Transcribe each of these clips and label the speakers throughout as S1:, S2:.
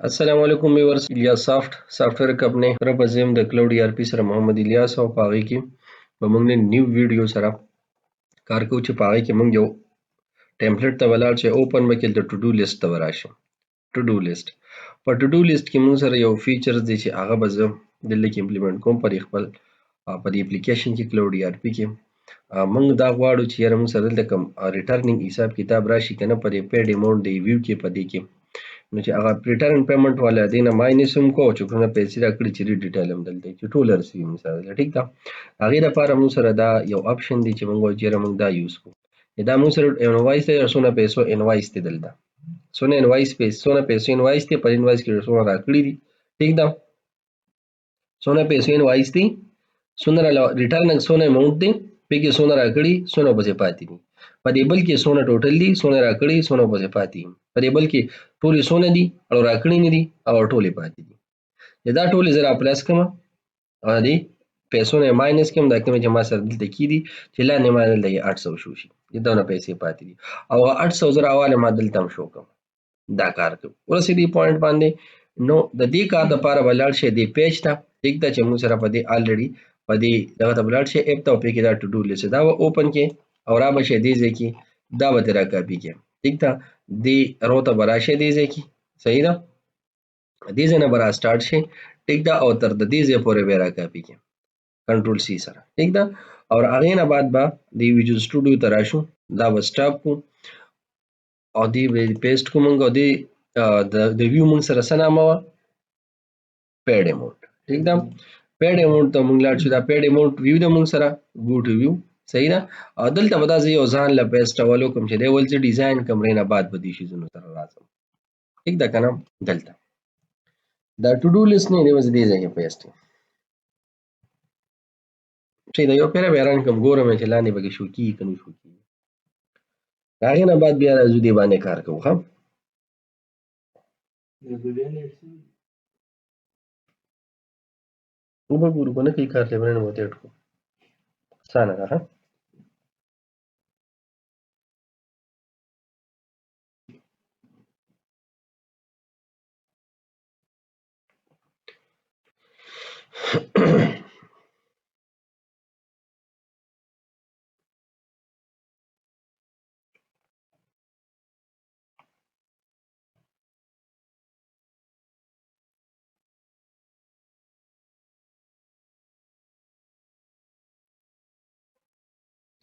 S1: السلام علیکم ویورز الیاس سافټویر کمپنۍ سره به زه یم د کلاوډ ای آر پي سره محمد الیاس او په هغې کې به موږ نن نیو ویډیو سره کار کوو چې په هغې کې موږ یو ټیمپلیټ ته به لاړ شو اوپن به کې د ټو ډو لیست ته به راشو. ټو ډو لیست په ټو ډو لیست کې موږ سره یو فیچرز دی چې هغه به زه دلته کې امپلیمنټ کوم په دې خپل په دې اپلیکیشن کې کلاوډ ای آر پي کې موږ دا غواړو چې یاره موږ سره دلته کوم ریټرنینګ حساب کتاب راشي که نه په دې پیډ اماونټ د ویو کې په دې کې نو چې هغه ریټرن پیمنټ والا دی نه ماینس هم کو چې کومه پیسې راکړي چې ډیټیل هم دلته چې ټول رسوي موږ سره ټیک ده. هغې لپاره موږ سره دا یو اپشن دی چې موږ وایو چې یاره موږ دا یوز کوو. دا موږ سره انوایس دی څونه پیسو انوایس دی دلته څونه انوایس څونه پیسو انوایس دی پر انوایس کې څونه راکړي دي ټیک ده څونه پیسو انوایس دی څونه ریټرن څونه اماونټ دی پکې څونه راکړي څونه پسې پاتې دي په دې بل کې څونه ټوټل دي څونه راکړي څونه پسې پاتې دي په دې بل کې ټولې څونه دي او راکړي نه دي او ټولې پاتې دي دا ټولې زه راپلس کړم او دې پیسو نه ماینس کړم دا کومې چې ما سره دلته کې دي چې لاندې ما دلته 800 شو شي دونه پیسې پاتې دي او 800 زره حواله ما دلته هم شو کوم دا کار کوم ورسې دې پوینټ باندې نو د دې کار لپاره ولاړ شي دې پیج ته ټیک ده چې موږ سره په دې الریډي په دې دغه ته ولاړ شي اپ ته او پکې دا ټو ډو لیست دا اوپن کې او را به شي دې ځای کې دا به را کاپي کې ټیک ده دې رو ته به راشي دې ځای کې صحیح ده دې ځای نه به را سټارټ شي ټیک ده او تر د دې ځای پورې به را کاپي کې کنټرول سی سره ټیک ده او هغې نه بعد به د ویژوال سټوډیو ته راشو دا به سټاپ کو او دې به پیسټ کو مونږ او دې د ویو مونږ سره څه نامه وه پیډ اماونټ ټیک ده پیډ اماونټ ته مونږ لاړ شو دا پیډ اماونټ ویو ده مونږ سره ګو ټو ویو صحیح ده او دلته به دا زه یو ځان له پیسټولو کوم چې دی ول چې ډیزاین کمرې نه بعد به دې شیزونو سره راځم ټیک ده که نه دلته دا ټو ډو لیست نه دی بس دې ځای کې پیسټ چې دا یو پیره به رن کوم ګورم چې لاندې به کې شو کېږي که نه شو کېږي د هغې نه بعد بیا راځو دې باندې کار کوو ښه وګورو که نه کوي کار لیبرنډ به تیټ کړو اسانه ده ښه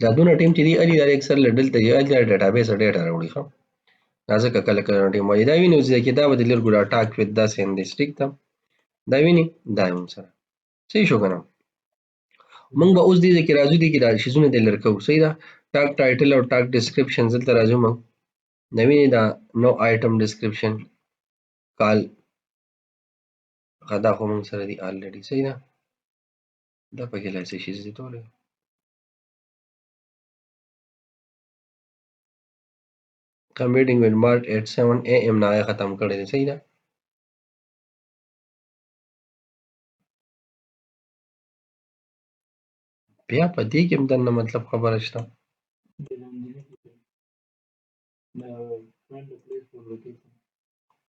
S1: دا دونه ټیم چې دی الي دا اکثر له دلته یې الي دا ډیټابیس ډیټا راوړي ښه دا ځکه کله کله ټیم وایي دا ویني اوس کې دا به د لرګو دا ټاک ویت داسې ان دی ټیک ده دا ویني دا هم سره صحیح شو که نه موږ به اوس دې ځای کې راځو دې کې دا شیزونه دې لر کوو صحیح ده ټاک ټایټل او ټاک ډسکرپشن دلته راځو موږ دا ویني دا نو آیټم ډسکرپشن کال دا خو موږ سره دي الریډي صحیح ده دا پکې لا څه شیز دي ټولې میټینګ ویل مارک ایٹ 7 AM نه ختم کړی دی صحیح ده بیا په دې کې هم دننه مطلب خبره شته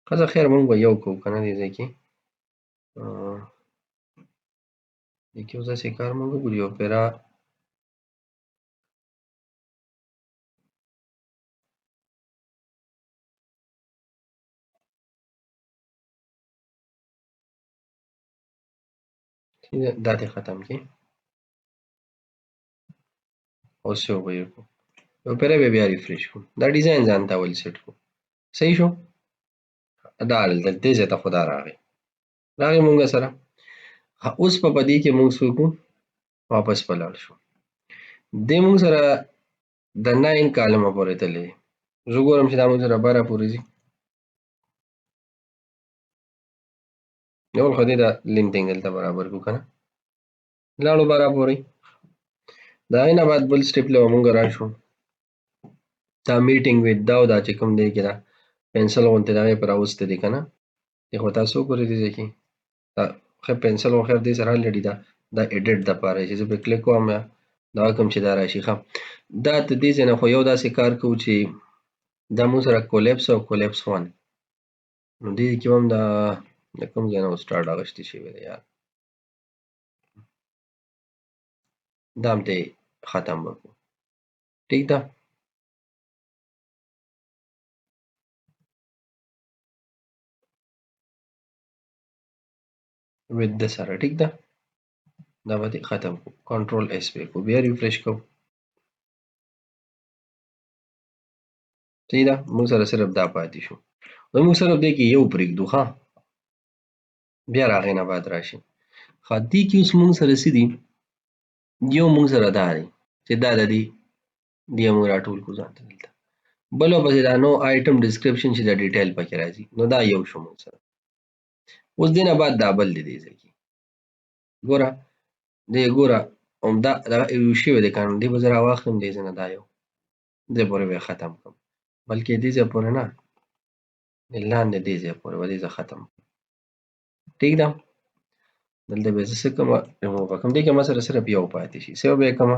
S1: ښځه خیر موږ به یو کوو که نه دې ځای کې دې کې اوس داسې کار موږ وګورو یو پیرا دا دې ختم کړي اوس یو به یې کوو یو پیره به بیا ریفریش کوو دا ډیزاین ځان ته ول سیټ کوو صحیح شو دا دلته دې ځای ته خو دا راغی موږ سره اوس په دې کې موږ څه وکړو واپس په لاړ شو دې موږ سره د 9 کالمه پورې تللی دی زه ګورم چې دا موږ سره بره پورې ځي اول خو دې دا لینټینګ دلته برابر کړو که نه لاړو بره پورې د هغې نه بعد بل سټیپ له به موږ راشو دا میټینګ ویت دا او دا چې کوم دی کې دا پنسل غوندې د هغې په راوسته دی که نه دې خو تاسو وګورئ دې ځای کې ښه پنسل خو خیر دې سره الریډي دا ایډیټ دپاره چې زه پرې کلیک کوم دا کوم چې دا راشي ښه دا د دې ځای نه خو یو داسې کار کوو چې دا موږ سره کولیپس او کولیپس 1 نو دې کې هم د کوم ځای نه سټارټ اغشتی شوی دی یار دا هم ته ختم وکړو ټیک ده with د سره ټیک ده دا به ختم کو کنټرول اس پې کو بیا ریفریش کو ٹھیک ده موږ سره صرف دا پاتې شو نو موږ صرف دې کې یو پرېږدو ښه بیا راغې نه بعد راشي ښه دې کې اوس موږ سره څه دي یو موږ سره دا دی چې دا د دې دې موږ راټول کړو ځان ته دلته بل پسې دا نو آیټم ډسکرپشن چې دا ډیټیل پکې راځي نو دا یو شو موږ سره اوس دې نه بعد دا بل دی دې ځای کې ګوره دې ګوره همدا دغه یو شوی دی که نه دې به زه راواخلم دې ځای نه دا یو دې پورې به یې ختم کړم بلکې دې ځای پورې نه لاندې دې ځای پورې به دې زه ختم کړم ټیک ده دلته به زه څه کومه ریموو به کړم دې کې ما سره صرف یو پاتې شي څه به یې کړمه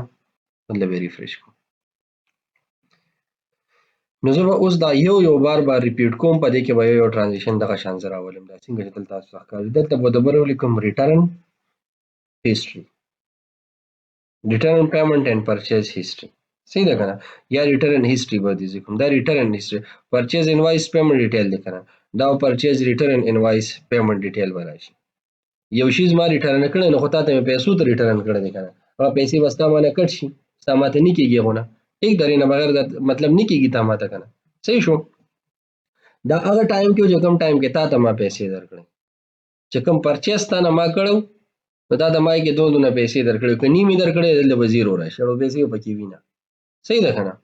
S1: دلته به یې ریفریش کړم نو زه به اوس دا یو بار ریپیټ کوم په دې کې به یو ټرانزیشن دغه شان زه راولم دا څنګه چې دلته تاسو ته ښکاري دلته به ډبل ولیکم ریټرن هیسټري ریټرن پیمنټ اینڈ پرچیز هیسټري صحیح ده که نه یا ریټرن هیسټري به دې کوم دا ریټرن هیسټري پرچیز انوایس پیمنټ ډیټیل دی که نه دا پرچیز ریټرن انوایس پیمنټ ډیټیل به راشي یو شی زما ریټرن کړی نو خو تا ته مې پیسو ته ریټرن کړی دی که نه هغه پیسې به ستا مانه کټ شي ستا ماته نه کېږي هغونه ټیک د هغې نه بغیر مطلب نه کېږي تا ماته که نه صحیح شو دا هغه ټایم کې چې کوم ټایم کې تا ته ما پیسې درکړې چې کوم پرچیز تا نه ما کړو نو دا د ما کې دونه پیسې درکړې که نیمې درکړې دلته به زیرو راشي او پیسې به پکې وي نه صحیح ده که نه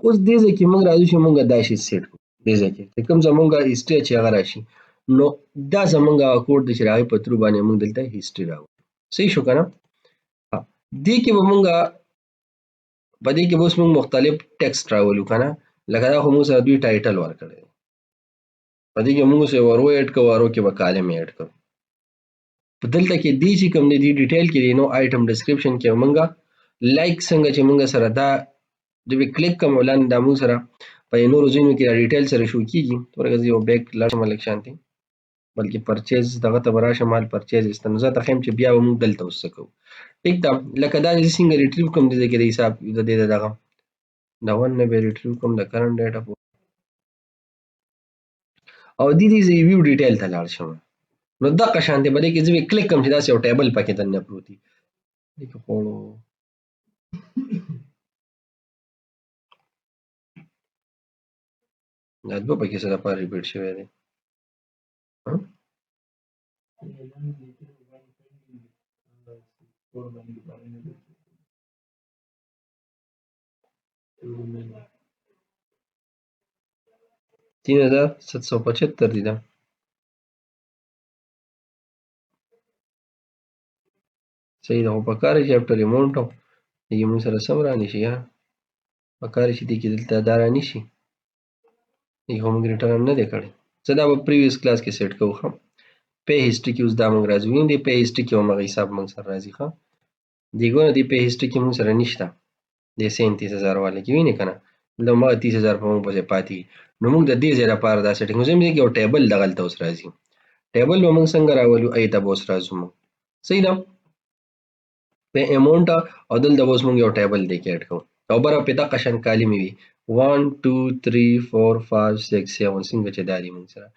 S1: اوس دې ځای کې موږ راځو چې موږ دا شی سیټ کړو دې ځای کې چې کوم زمونږ هیسټري چې هغه راشي نو دا زمونږ هغه کوډ دی چې د هغې په ترو باندې موږ دلته هیسټري راوړو صحیح شو که نه دې کې به موږ په دې کې به اوس موږ مختلف ټیکسټ راولو که نه لکه دا خو موږ سره دوی ټایټل ورکړی دی په دې کې موږ اوس یو ارو ایډ کوو ارو کې به کالم ایډ کوو په دلته کې دې چې کوم دی دې ډیټیل کې دی نو آیټم ډسکرپشن کې موږ لایک څنګه چې موږ سره دا د به کلیک کوم لاندې دا موږ سره په نورو ځینو کې دا ډیټیل سره شو کېږي ورګه زه یو بیک لاړ شم لږ شانتې بلکې پرچیز دغه ته به راشم مال پرچیز ایسته نو زه ته ښیم چې بیا به موږ دلته اوس څه کوو ټیک ده لکه دا چې څنګه ریټریو کوم دې ځای کې د حساب د دې دغه دا ون نه به ریټریو کوم د کرنټ ډیټا او دې ویو ډیټیل ته لاړ شم نو دغه شانتې به دې کې زه کلیک کوم چې داسې یو ټیبل پکې دننه پروت وي دې کې خوړو دا دوه پکې څه لپاره ریپیټ شوی دی तीन हजार 775 دی دا صحیح ده خو په کار چې اپټر اماونټ او دې موږ سره سم رانیشي یا په کار چې دې کې دلته دا رانیشي دې خو موږ ریټرن نه دی کړی زه دا به پریویس کلاس کې سیټ کوو ښه پے هسټري کې اوس دا موږ راځو وینې دې پے هسټري کې همغه حساب موږ سره راځي ښه دې ګوره دې پے هسټري کې موږ سره نشته دې 37,000 والا کې وینې که نه دلته همغه 30,000 په موږ پسې پاتې نو موږ د دې ځای لپاره دا سیټینګ زه مې یو ټیبل دغلته اوس راځي ټیبل به موږ څنګه راولو ای ته به اوس راځو موږ صحیح ده په اماونټ او دلته به اوس موږ یو ټیبل دی کې اډ کوو او بره په دغه شان کالمې وي 1 2 3 4 5 6 7 څنګه چې دا دي موږ سره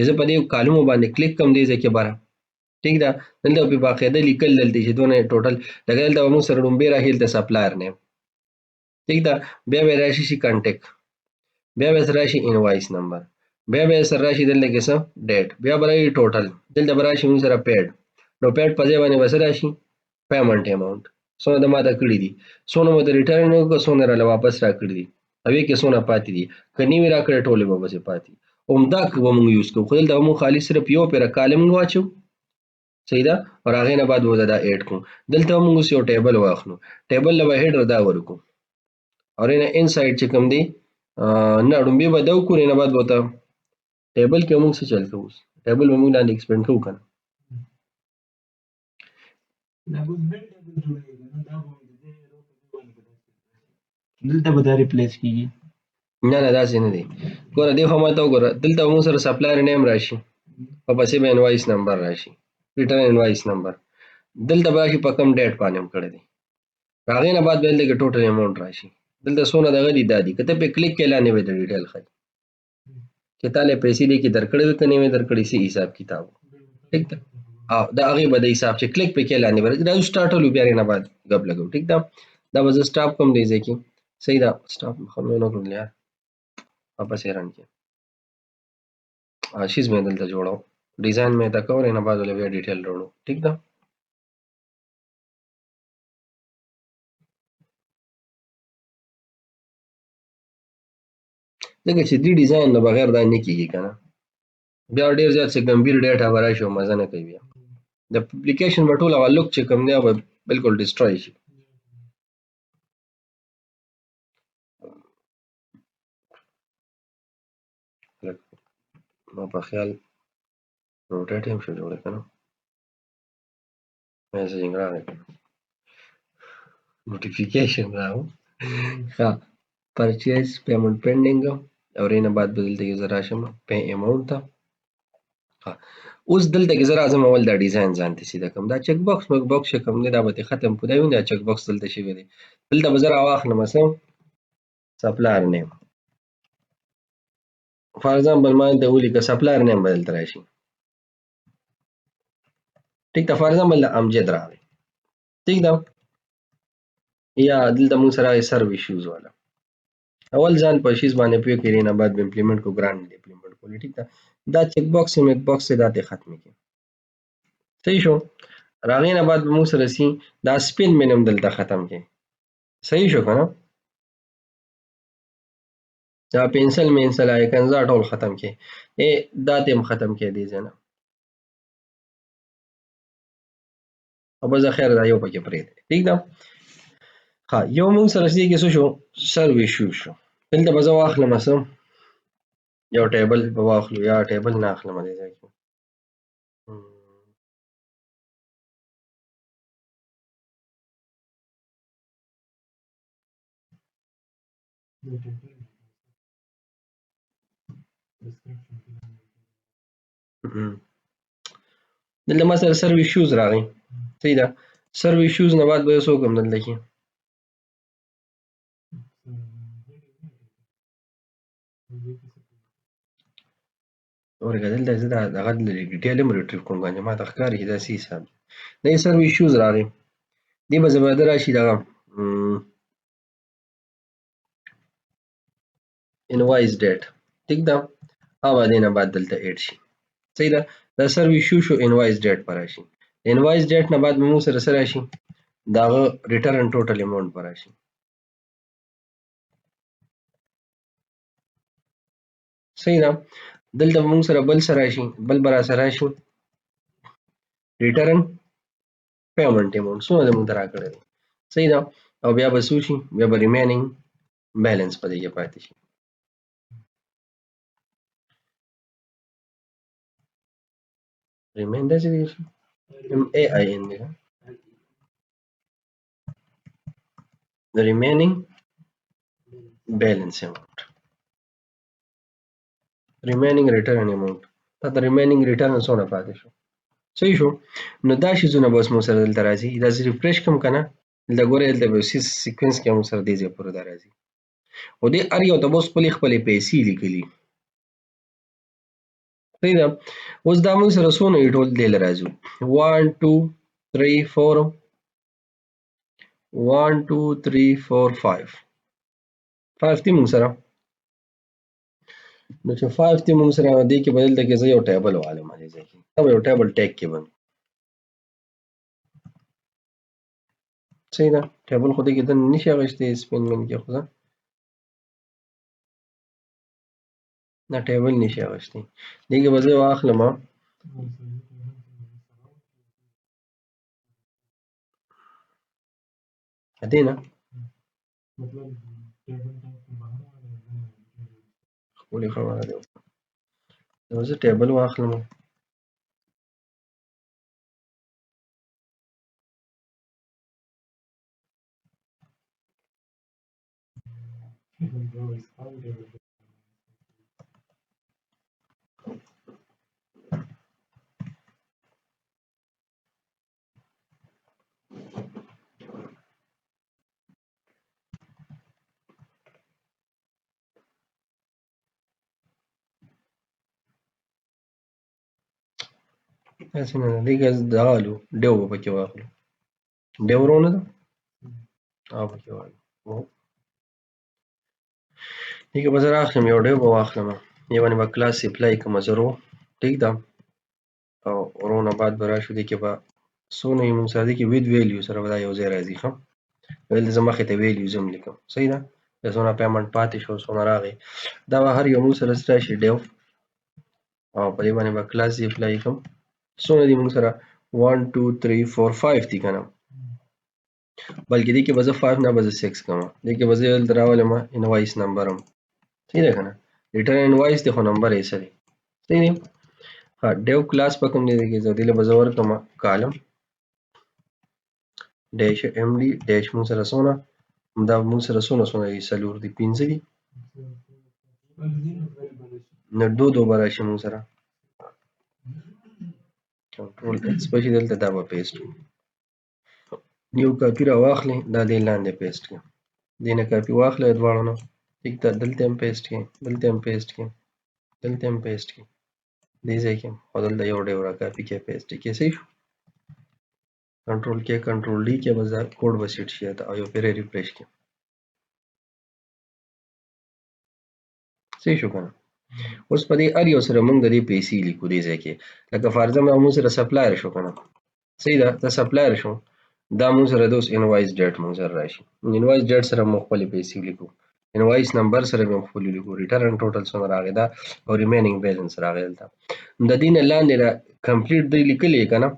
S1: زه په دې کالمو باندې کلیک کوم دې ځای کې بره ټیک ده دلته په باقاعده لیکل دلته چې دونه ټوټل لکه دلته به موږ سره لومبۍ راښي دلته سپلایر نیم ټیک ده بیا به راشي شي کانټیکټ بیا به سره راشي انوایس نمبر بیا به سره راشي دلته کې څه ډیټ بیا به راشي ټوټل دلته به راشي موږ سره پیډ نو پیډ په ځای باندې به څه راشي پیمنټ اماونټ څونه د ماته کړي دي څونه مو د ریټرن وکړه څونه راله واپس راکړي دي هغې کې څونه پاتې دي که نه وي راکړی ټولې به پسې پاتې همدا به موږ یوز کوو خو دلته به موږ خالي صرف یو پیره کالم واچو صحیح ده او هغې نه بعد به دا ایډ کړو دلته به موږ اوس یو ټیبل واخلو ټیبل له به هیډر دا ورکړو او نه ان سایډ چې کوم دی نه لومبۍ به دا وکړو نه بعد به ورته ټیبل کې موږ څه چل کوو ټیبل به موږ لاندې ایکسپینډ کوو که نه دلته به دا ریپلیس کیږي نه نه داسې نه دی. ګوره دې خوا ما ته وګوره، دلته موږ سره سپلایر نیم راشي، په پسې به انوایس نمبر راشي، ریټرن انوایس نمبر. دلته به راشي په کوم ډیټ باندې مو کړی دی. د هغې نه بعد به دلته کې ټوټل اماونټ راشي. دلته څونه دغه دي دا دي، که ته پرې کلیک کړې لاندې به د ډیټیل ښایي چې تا له پیسې دې کې درکړې ده که نه وې درکړې، څه حساب کتاب و. ټیک ده. او د هغې به د حساب چې کلیک پرې کړې لاندې به راځي. راځو سټارټ ولو، بیا هغې نه بعد ګپ لګوو. ټیک ده. دا به زه سټاپ کوم دې ځای کې. صحیح ده. سټاپ خو مې ونه کړل یار، واپس یې رن کړم. شیز مې دلته جوړو، ډیزاین مې دا کور نه بعد ولې بیا ډیټیل راوړو. ټیک ده. ځکه چې دې ډیزاین نه بغیر دا نه کېږي که نه، بیا ډېر زیات څه ګمبیر ډیټا به راشي او مزه نه کوي. بیا د اپلیکیشن به ټول هغه لوک چې کوم دی به بالکل ډسټروی شي. ما په خیال روټیټ هم شو جوړه که نه، میسیجنګ راغی، نوټیفیکیشن راغو. ښه، پرچیز پیمنټ پینډینګ، او هغې نه بعد به دلته کې زه راشم پے اماونټ ته. ښه، اوس دلته کې زه راځم اول دا ډیزاین ځان ته سیده کړم. دا چک باکس مک باکس چې کوم دی دا به ترې ختم کړو. دا وینې دا چک باکس دلته شوی دی. دلته به زه راواخلم څه سپلایر نیم. فار ایگزامپل ما دلته ولیکه سپلایر نیم به دلته راشي. ټیک ده. فار ایگزامپل د امجد راغی. ټیک ده. یا دلته موږ سره راغی سرو ایشوز والا. اول ځان په شیز باندې پوه کړي، نه بعد به امپلیمنٹ کو ګران دی امپلیمنٹ کولی. ټیک ده. دا چک باکس میک باکس دا ته ختم کړي. صحیح شو. راغې نه بعد به موږ سره سي دا سپین مینم دلته ختم کړي. صحیح شو که نه. دا پنسل مینسل آیکنز دا ټول ختم کړي. دا ته هم ختم کړي دې ځای نه. او بس خیر دا یو پکې پرېږدئ. ټیک ده. ښه، یو موږ سره دې کې څه شو سرو ایشو شو. دلته به زه واخلم څه یو ټیبل به واخلو، یا ټیبل نه اخلم دې ځای کې. دلته ما سره سرو ایشوز راغی. صحیح ده. سرو ایشوز نه بعد به څه وکړم دلته کې ورګه دلته زه دغه ډیټیل هم ریټریو کوم، باندې ما ته ښکاري چې دا څه حساب دی. دا یې سرو ایشوز راغی. دې به زبرده راشي دغه انوایس ډیټ. ټیک ده. او دې نه بعد دلته ایډ شي. صحیح ده. دا سرو ایشو شو انوایس ډیټ پر راشي. انوایس ډیټ نه بعد به موږ سره څه راشي دغه ریټرن ټوټل اماونټ پر راشي. صحیح ده. دلته به موږ سره بل څه راشي، بل به راسره راشي ریټرن پیمنټ اماونټ څومره دې موږ ته راکړی دی. صحیح ده. او بیا به څه وشي، بیا به ریمینینګ بیلنس په دې کې پاتې شي. ریمین داسې دی AIN دی the remaining balance amount, remaining return amount. دا د remaining return څونه پاتې شو. صحیح شو. نو دا شیزونه به اوس مو سره دلته راځي. دا زه ریفریش کوم که نه، دلته ګورئ دلته به سیکوینس کې مو سره دې ځای پورې دا راځي. او دې هر یو ته به اوس خپلې خپلې پیسې لیکلي. صحیح ده. اوس دا موږ سره څونه دي ټول دې له راځو 1 2 3 4 1 2 3 4 5 5 دي موږ سره. نو چې 5 دي موږ سره دې کې به دلته کې زه یو ټیبل والم دې ځای کې. دا به یو ټیبل ټیګ کې بند. صحیح ده. ټیبل خو دې کې دننه نشي اخیستی سپین من کې خو ده دا ټیبل نشي اخیستی. دې کې به زه واخلم دې نه ښکلې خبره ده. نو زه ټیبل واخلم تاسې نه دې ګز دغه الو ډیو به پکې واخلو ډیو ورونه ده او پکې واخلو دې کې به زه راخلم یو ډیو به واخلم دې باندې به کلاس اپلای کوم 0 ټیک ده او ورونه بعد به راشو دې کې به څونه یې موږ سره دې کې وید ویلیو سره به دا یو ځای راځي ښه دلته زه مخې ته ویلیوز هم لیکم صحیح ده د څونه پیمنټ پاتې شو څونه راغی دا به هر یو موږ سره راشي ډیو او په دې باندې به کلاس اپلای کوم څونه دي موږ سره 1 2 3 4 5 دي کنه بلکې دې کې به زه 5 نه به زه 6 کوم دې کې به زه دلته راولم انوایس نمبر هم صحیح ده کنه ریټرن انوایس دی خو نمبر یې څه دی صحیح دی ها ډیو کلاس په کوم دی کې زه دې له به زه ورکوم کالم ډیش ام ډي ډیش موږ سره څونه دا موږ سره څونه دي څلور دي 15 دي نو دو به راشي موږ سره کنټرول ایکس به شي دلته دا به پیسټ یو کاپي را واخلئ دا دې لاندې پیسټ کړئ دې نه کاپي واخلئ دواړو نه ټیک ده دلته هم پیسټ کړئ دلته هم پیسټ کړئ دلته هم پیسټ کړئ دې ځای کې او دلته یو ډیو را کاپي کړئ پیسټ کړئ صحیح شو کنټرول کې کنټرول ډي کې به کوډ به سیټ شي او یو پیر ریفریش کړئ صحیح شو کنه اوس په دې هر یو سره موږ د دې پیسې لیکو دې ځای کې لکه فرضاً موږ سره سپلایر شو کنه صحیح ده دا سپلایر شو دا موږ سره د اوس انوایس ډیټ موږ سره راشي انوایس ډیټ سره موږ خپل پیسې لیکو انوایس نمبر سره موږ خپل لیکو ریټرن ټوټل څومره راغی دا او ریمینینګ بیلانس راغی دلته د دې نه لاندې را کمپلیټ دی لیکلې کنه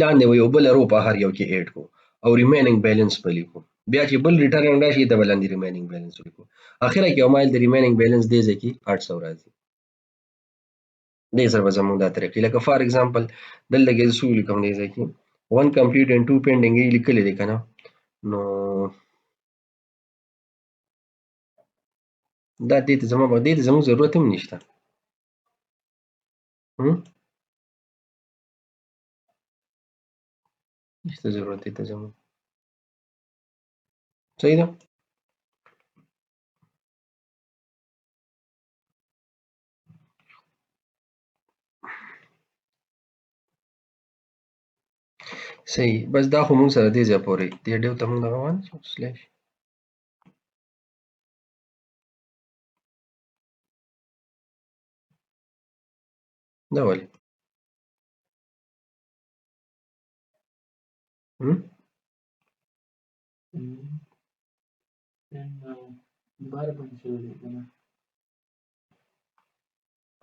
S1: لاندې یو بل رو په هر یو کې اډ کو او ریمینینګ بیلانس په لیکو بیا چې بل ریټرن راشي د بلندې ریمینینګ بیلانس لیکو اخره کې مایل د ریمینینګ بیلانس دی ځکه 800 راځي دې سره به زموږ دا طریقې لکه فار ایگزامپل دلته کې څه ولیکم دې ځای کې 1 complete and 2 pending یې لیکلې دي کنه نو دا دې ته زموږ ضرورت هم نشته نشته ضرورت دې ته زموږ صحیح ده صحیح بس دا خو موږ سره دې ځای پورې دې ډیو ته موږ دغه وانه سلیش دا ولې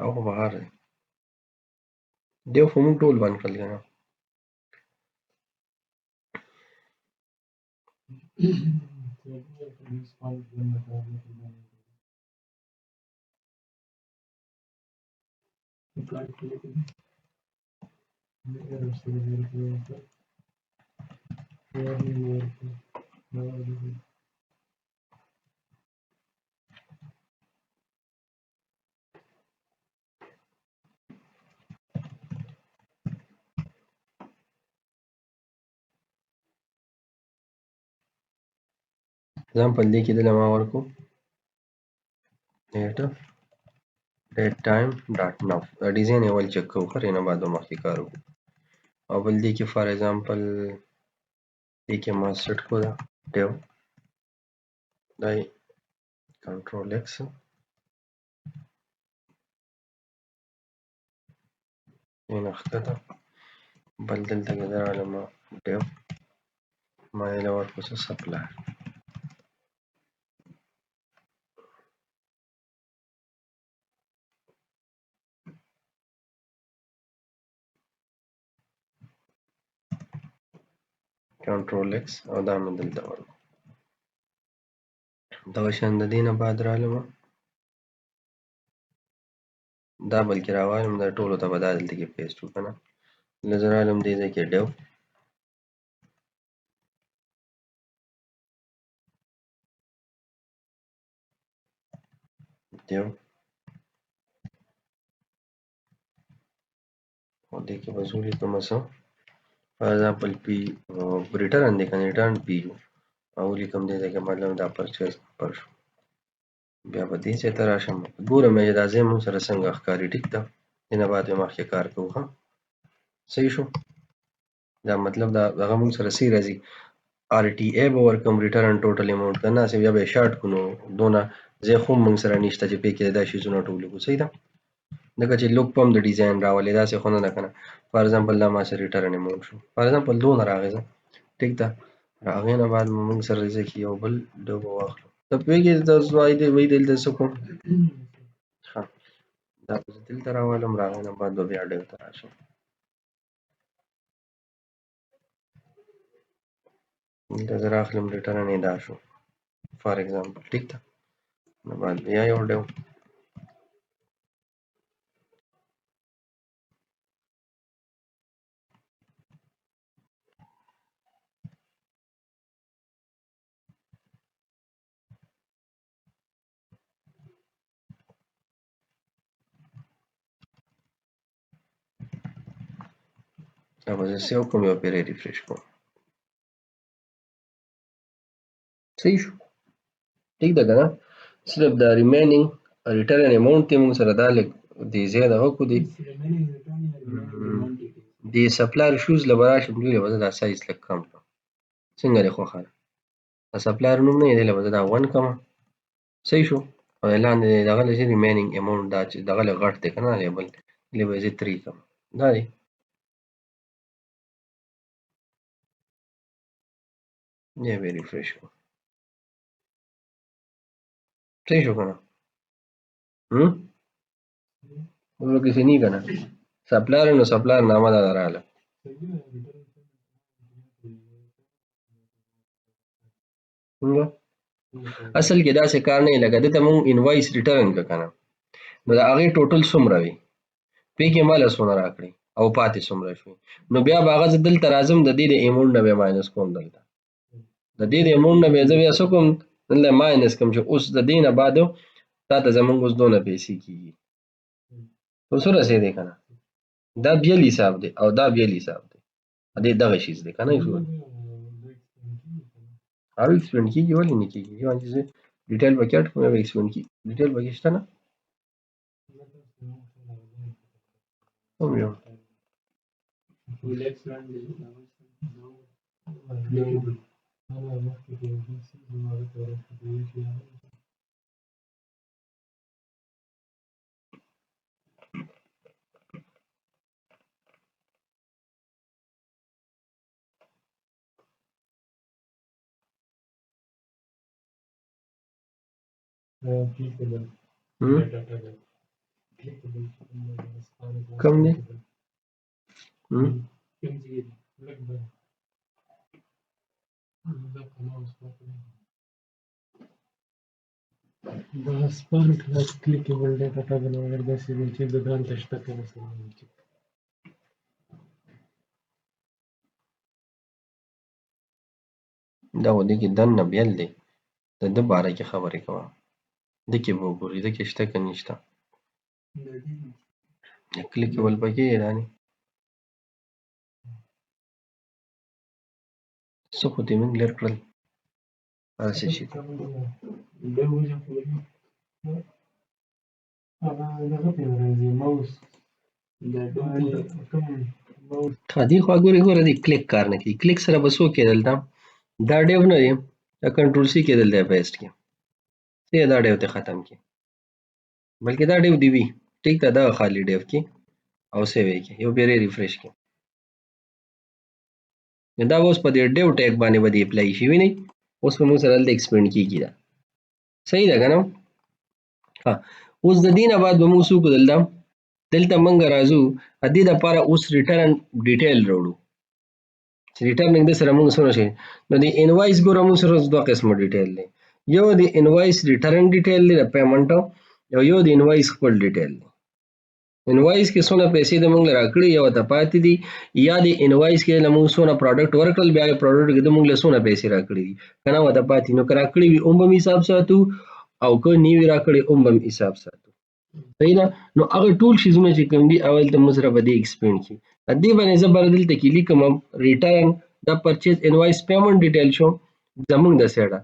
S1: او خو بهر دی ډیو خو موږ ټول بند کړل کنه example دې کې دلته ما ورکو date time dot now دا ډیزاین اول چک کوو خو نه بعد مخکې کارو او بل دې کې فار ایگزامپل دې کې ما سیټ کو دا ډیو دای کنټرول ایکس نه ښکته بل دلته کې درغله ما ډیو ما یې له ورکو څه سپلایر کنټرول ایکس او دا مې دلته ورکو دغه شان د دې نه بعد رالم دا بلکې راوالم دا ټولو ته به دا دلته کې پیسټ وکنه زه رالم دې ځای کې ډیو دیو او دې کې به زه ولیکم څه فار ایگزامپل پی ریټرن دی کنه ریټرن پی یو او ولیکم دې ځای کې مطلب دا پرچیز پر شو بیا به دې ځای ته راشم ګورم چې دا ځای موږ سره څنګه ښکاري ټیک ده دې نه بعد مخکې کار کوو ښه صحیح شو دا مطلب دا هغه موږ سره صحیح راځي RTA به ورکوم ریټرن ټوټل اماونټ که نه بیا به یې شارټ کړو نو دونه ځای خو موږ سره نشته چې پې کې دا شیزونه ټول ولیکو صحیح ده ځکه چې لوک په هم د ډیزاین راولي داسې خو نه ده که نه فار ایگزامپل دا ما سره ریټرن اماونټ شو فار ایگزامپل دونه راغی ځه ټیک ده د هغې نه بعد موږ سره ځای کې یو بل ډو به واخلو ته پوهېږې تاسو وایي دلته څه کوم ښه دا به زه دلته راولم د هغې نه بعد به بیا ډو ته راشم دلته زه راخلم ریټرن یې دا شو فار ایگزامپل ټیک ده نه بعد بیا یو ډو دا به زه سیو کوم یو پرې ریفریش کوم صحیح شو ټیک ده که نه صرف دا ریمینینګ ریټرن اماونټ دی موږ سره دا لږ دې ځای دغه کړو دې سپلایر شوز له به راشم دوی له به زه دا سایز لږ کم کړم څنګه دې خوښه ده د سپلایر نوم نه یې دی له به زه دا 1 کړمه صحیح شو او لاندې دغه له چې ریمینینګ اماونټ دا چې دغه له غټ دی که نه لیبل له به یې زه 3 کړم دا دی بیا به یې ریفریش کړو صحیح شو که نه वो किसी नहीं करना सप्लायर नो सप्लायर नामा دا رااله څنګه اصل کې دا څه کار نه لګا دته مونږ انوایس ریټرن کنه نو دا هغه ټوټل څومره وي پې کې مال سونه راکړي او پاتې څومره شوي نو بیا باغ ز دلته راځم د دې د اماونټ نه به ماینس کوم دلته د دې د اماونټ نه به زه بیا څه کوم دلته ماینس کوم چې اوس د دې نه بعد تا ته زمونږ اوس دونه پیسې کیږي نو څه رسېدی که نه دا بیل حساب دی او دا بیل حساب دی دې دغه شیز دی که نه او ایکسپینډ کېږي ولې نه کېږي یو چې زه ډیټیل پکې اډ کوم یا ایکسپینډ کېږي ډیټیل پکې شته نه کوم یو کم دی
S2: The Spark has clickable data tag over the signature the grant ashta kana samajhi
S1: دا و دې کې دننه بیل دی د ده باره کې خبرې کوه ده کې به وګورې ده کې شته که نشته کلیکیبل پکې یې رانې څه خو دې موږ لر کړل هسې شي دې خوا ګوره دې کلیک کار نه کوي کلیک سره به څو کېدل دا دا ډیو نه دی دا کنټرول سی کېدل دی پیسټ کې څه دا ډیو ته ختم کې بلکې دا ډیو دی وي ټیک ده دغه خالی ډیو کې او سیو یې کې یو بیا ریفریش کې دا اوس په دې ډیو ټیګ باندې به دې اپلای شي وینئ اوس په موږ سره دلته ایکسپینډ کېږي دا صحیح ده که نه ها اوس د دې نه بعد به موږ څه وکړو دلته موږ راځو د دې دپاره اوس ریټرن ډیټیل راوړو چې ریټرنینګ د سره موږ څونه شي نو د انوایس ګوره موږ سره دوه قسمه ډیټیل دی یو د انوایس ریټرن ډیټیل دی د پیمنټ یو د انوایس خپل ډیټیل دی انوایس کې څونه پیسې د موږ راکړي یو ته پاتې دي یا د انوایس کې موږ څونه پروډکټ ورکړل بیا پروډکټ کې د موږ له څونه پیسې راکړي دي که نه ورته پاتې نو که راکړي وي هم به حساب ساتو او که نیوی راکړې هم به حساب ساتو. صحیح ده. نو هغه ټول شیزونه چې کوم دي اول ته موږ سره به دې ایکسپلین کړي. دې باندې زه به دلته کې لیکم ریټرن د پرچیز انوایس پیمنٹ ډیټیل شو زمونږ د سایډه،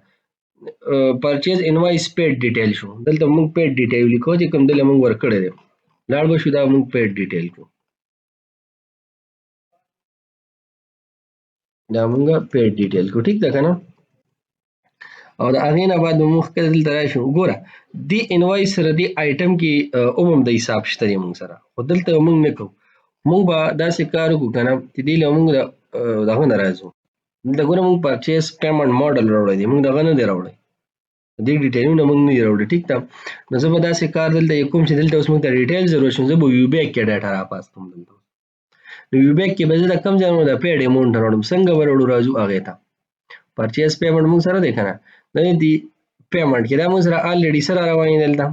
S1: پرچیز انوایس پیډ ډیټیل شو دلته موږ پیډ ډیټیل لیکو چې کوم دلته موږ ورکړی دی لاړ به شو دا موږ پیډ ډیټیل کو دا موږ پیډ ډیټیل کو ټیک ده کنه. او د هغې نه بعد موږ ښکته دلته راشو ګوره دې انوایس سره دې آیټم کې هم د حساب شته دی موږ سره خو دلته موږ نه کوو. موږ به داسې کار وکړو که نه چې دې له موږ دغه نه راځو دلته ګوره موږ پرچیز پیمنټ ماډل راوړی دی موږ دغه نه دی راوړی دې ډیټیلونه موږ نه دي راوړي ټیک ده. نو زه به داسې کار دلته کوم چې دلته اوس موږ ته ډیټیل ضرورت شو زه به ویو بیک کې ډاټا راپاستم دلته. نو ویو بیک کې به زه د کوم ځای نه د پیډ اماونټ راوړم څنګه به راوړو راځو هغې ته. پرچیز پیمنټ موږ سره دی که نه دی پیمنٹ کې دا موږ سره الریډي سره روان دي دلته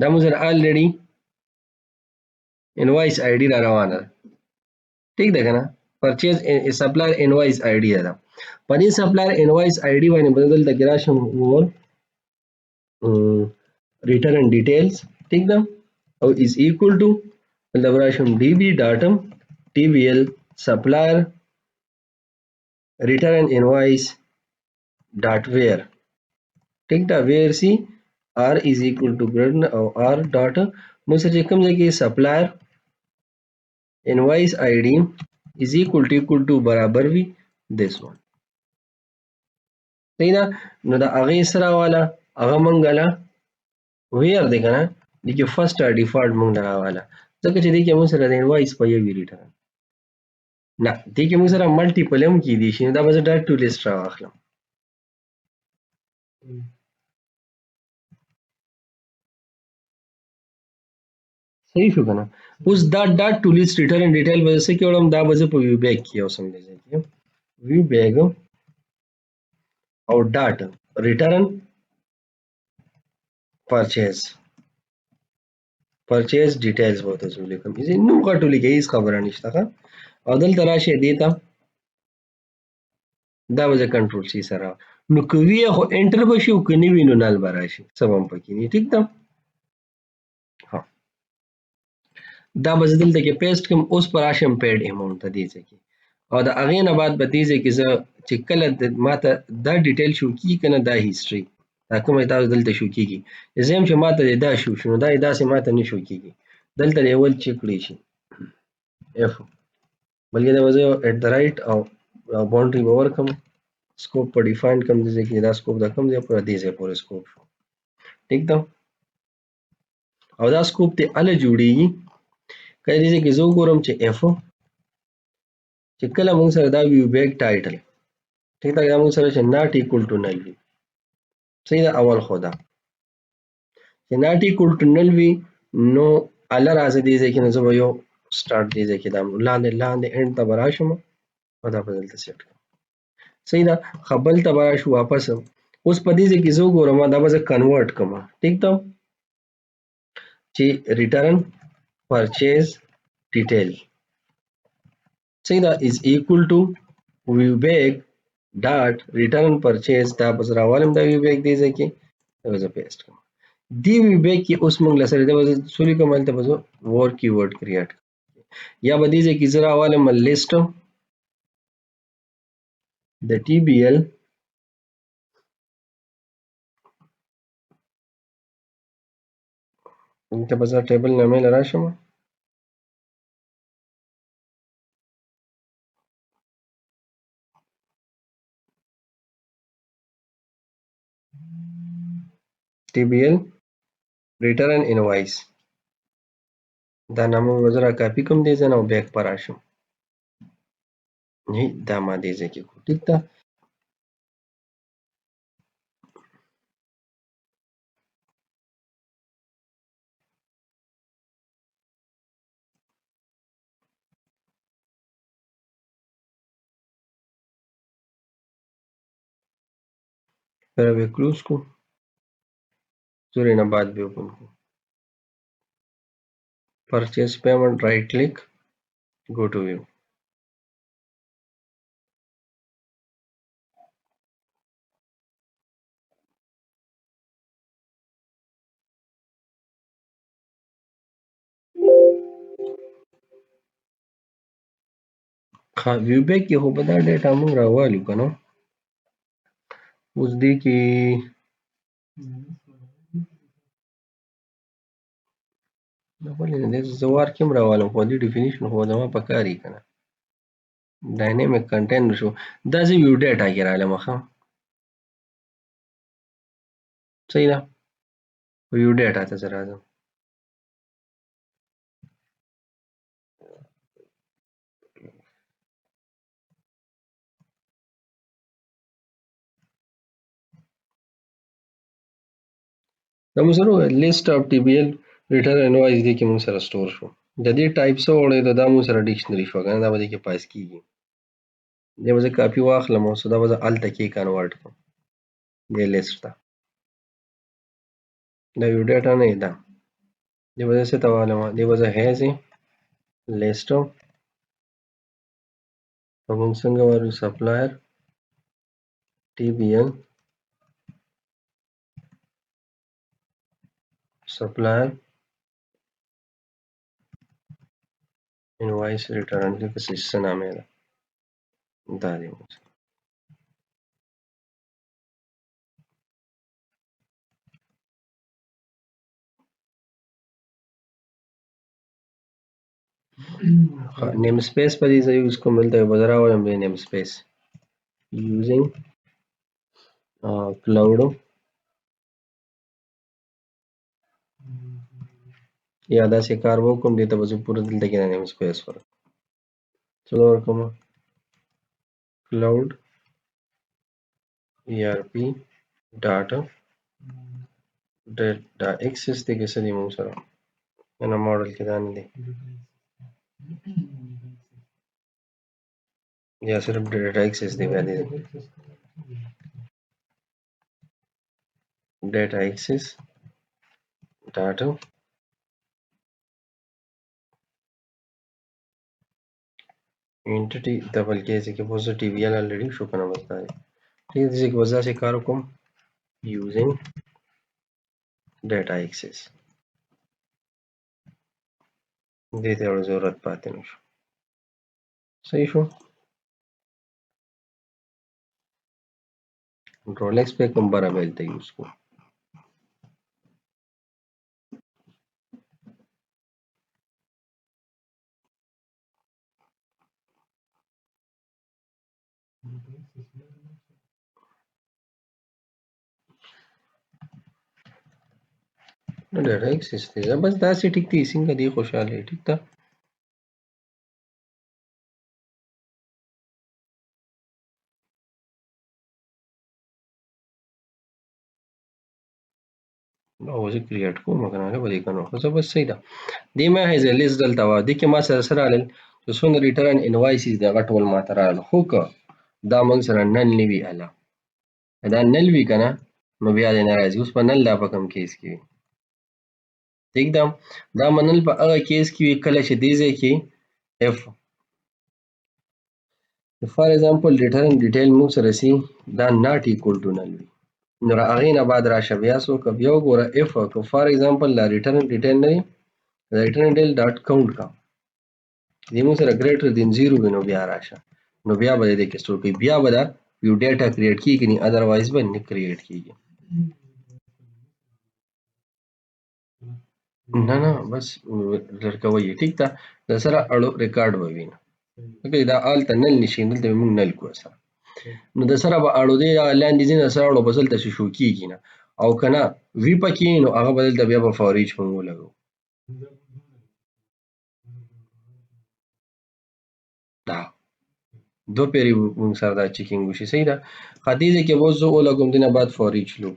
S1: دا موږ سره الریډي انوایس آی ډي را روانه ده ټیک ده کنه. پرچیز سپلایر انوایس آی ډي ده په دې سپلایر انوایس آی ډي باندې بدل دلته کې راشم اور ریټرن ډیټیلز ټیک ده او از ایکوال ټو دلته راشم ډي بي ډاټم ټي بي ایل سپلایر ریټرن انوایس ډاټ ویر ټیک ده ویر سی آر از ایکول ټو ګریډ او آر ډاټ موږ سره چې کوم ځای کې سپلایر انوایس آی ډي از ایکول ټو برابر وي دیس ون صحیح ده. نو د هغې سره والا هغه موږ له ویر دی که نه دې کې فرسټ ډیفالټ موږ له راواله ځکه چې دې کې موږ سره د انوایس په یو وي ریټرن نه دې کې موږ سره ملټیپل هم کیدی شي نو دا به زه ډایرکټ ټو لیست راواخلم. صحیح شو کنه. اوس دا ډاټ ټو لیست ریټرن ډیټیل به څه کې وړم دا به زه په ویو بیک کې اوسم دی ځای کې ویو بیک او ډاټ ریټرن پرچیز ډیټیلز به تاسو لیکم زه نو غټو لیکي هیڅ خبره نشته ښه. او دلته راشه دې ته دا به زه کنټرول سی سره نو که وي خو انټر به شي او که نه وي نو نل به راشي څه به هم پکې نه ټیک ده. دا به زه دلته کې پیسټ کړم اوس به راشم پیډ اماونټ ته دې ځای کې او د هغې نه بعد به دې ځای کې زه چې کله ماته دا ډیټیل شو کیږي که نه دا هیسټري دا کومه تاسو دلته شو کیږي زه یم چې ماته دا شو شو نو دا یې داسې ماته نه شو کیږي دلته دې اول چیک کړی شي اف بلکې دا به زه ایټ د رایټ او باونډري به ورکړم سکوپ په ډیفاین کوم دې ځای کې دا سکوپ دا کوم ځای پورې دې ځای پورې سکوپ شو ټیک ده. او دا سکوپ دې هله جوړیږي کله دې ځای کې زه وګورم چې اف چې کله موږ سره دا ویو بیک ټایټل ټیک ده دا موږ سره چې ناٹ ایکول ټو نل وي صحیح ده اول خو دا چې ناٹ ایکول ټو نل وي نو اله راځه دې ځای کې نو زه به یو سټارټ دې ځای کې دا لاندې اینډ ته به راشم او دا به دلته سیټ کړم صحیح ده. بل ته به راشو واپس اوس په دې ځای کې زه وګورم دا به زه کنورټ کړم ټیک ده چې ریټرن پرچیز ډیټیل صحیح ده is equal to view back dot return purchase دا بس راوالم دا view back دی ځای کې دا به زه پیسټ کوم دی view back کې اوس موږ لسره دا به زه سوري کوم هلته به زه وور کیورډ کریټ یا به دې ځای کې زه راوالم لیسټ د ټي بي ایل دلته به زه ټیبل نامې له راشم TBL return invoice دا نامه به زه را کاپي کوم دې ځای نه او بیک په راشم دا ما دې ځای کې کړو ټیک ده. پھر به کلوز کو زورې نه بعد به اوپن کو پرچیز پیمنٹ رائٹ کلک go to view ها ویو بیک کې خو به دا ډیټا موږ راوالو که نه اوس دې کې دا ولې نه دی زه وار کې هم راوالم خو دې ډیفینیشن خو زما په کار یې که نه ډاینامیک کنټینر شو دا زه ویو ډیټا کې رالم ښه صحیح ده ویو ډیټا ته زه راځم دا موږ سره لیست اف ټي بي ایل ریټرن انوایس دې کې موږ سره سٹور شو د دې ټایپ څه وړی دا موږ سره ډکشنري شو که نه دا به دې کې پاس کېږي دې به زه کاپي واخلم او دا به زه هلته کې کنورټ کړم دې لیست ته دا ویو ډیټا نه ده دې به زه څه ته والم دې به زه هیز لیست او موږ څنګه وایو سپلایر ټي بي ایل supplier invoice return دلته څه نامې ده دا دی name space په دې ځای یوز کوم دلته یو به زه راولم د name space using cloud یا داسې کار به وکړم دې ته به زه پوره دلته کې name space ورکړم څه به ورکړم cloud ERP data data access دی که څه دی موږ سره نه ماډل کې دا نه دی یا صرف data access دی بیا دی data access data entity دا بلکې ځکه کې بوزه ټي وی ال الریډي شو کنه بس دا ٹھیک ہے ځکه وځه سے کار کوم using data access دې ته ضرورت پاتې نشو صحیح شو کنټرول ایکس په کوم برابر ته یوز کو نو ډیټا ایکسس دی بس دا سې ټیک دی څنګه دی خوشاله ټیک ده او زه کریټ کوم کنه نه بده کنه خو بس صحیح ده دی ما هیز لیست دلته و دي کې ما سره سره رالل چې څونه ریټرن انوایسز دا ټول ما ته رالل خو که دا موږ سره نن نیوي اله دا نل وی کنه نو بیا دې ناراضي اوس په نل دا په کوم کیس کې ٹھیک ده دا منل په هغه کیس کې کله چې دی ځای کې اف فار ایگزامپل ریټرن ډیټیل موږ سره سي دا ناٹ ایکوال ټو نل وي نو هغه نه بعد راشه بیا سو ک بیا وګوره اف کو فار ایگزامپل لا ریټرن ډیټیل نه ریټرن ډیټیل ډاټ کاونټ کا دې موږ سره ګریټر دین 0 وینو بیا راشه نو بیا به دې کې سټور کوي بیا به دا یو ډیټا کریټ کیږي نه اذروایز به نه کریټ کیږي نه نه بس لړکوي ټیک ده د سره اړو ریکارډ ووینه اوکې دا آل ته نل نشي دلته موږ نل کو سره نو د سره به اړو دی لاندې ځین سره اړو بسل ته شو کیږي نه او کنه وی پکې نو هغه بدل د بیا په فوریج موږ لګو دا دو پیری موږ سره دا چیکینګ وشي صحیح ده خدیجه کې وځو ولګم دینه بعد فوریج لو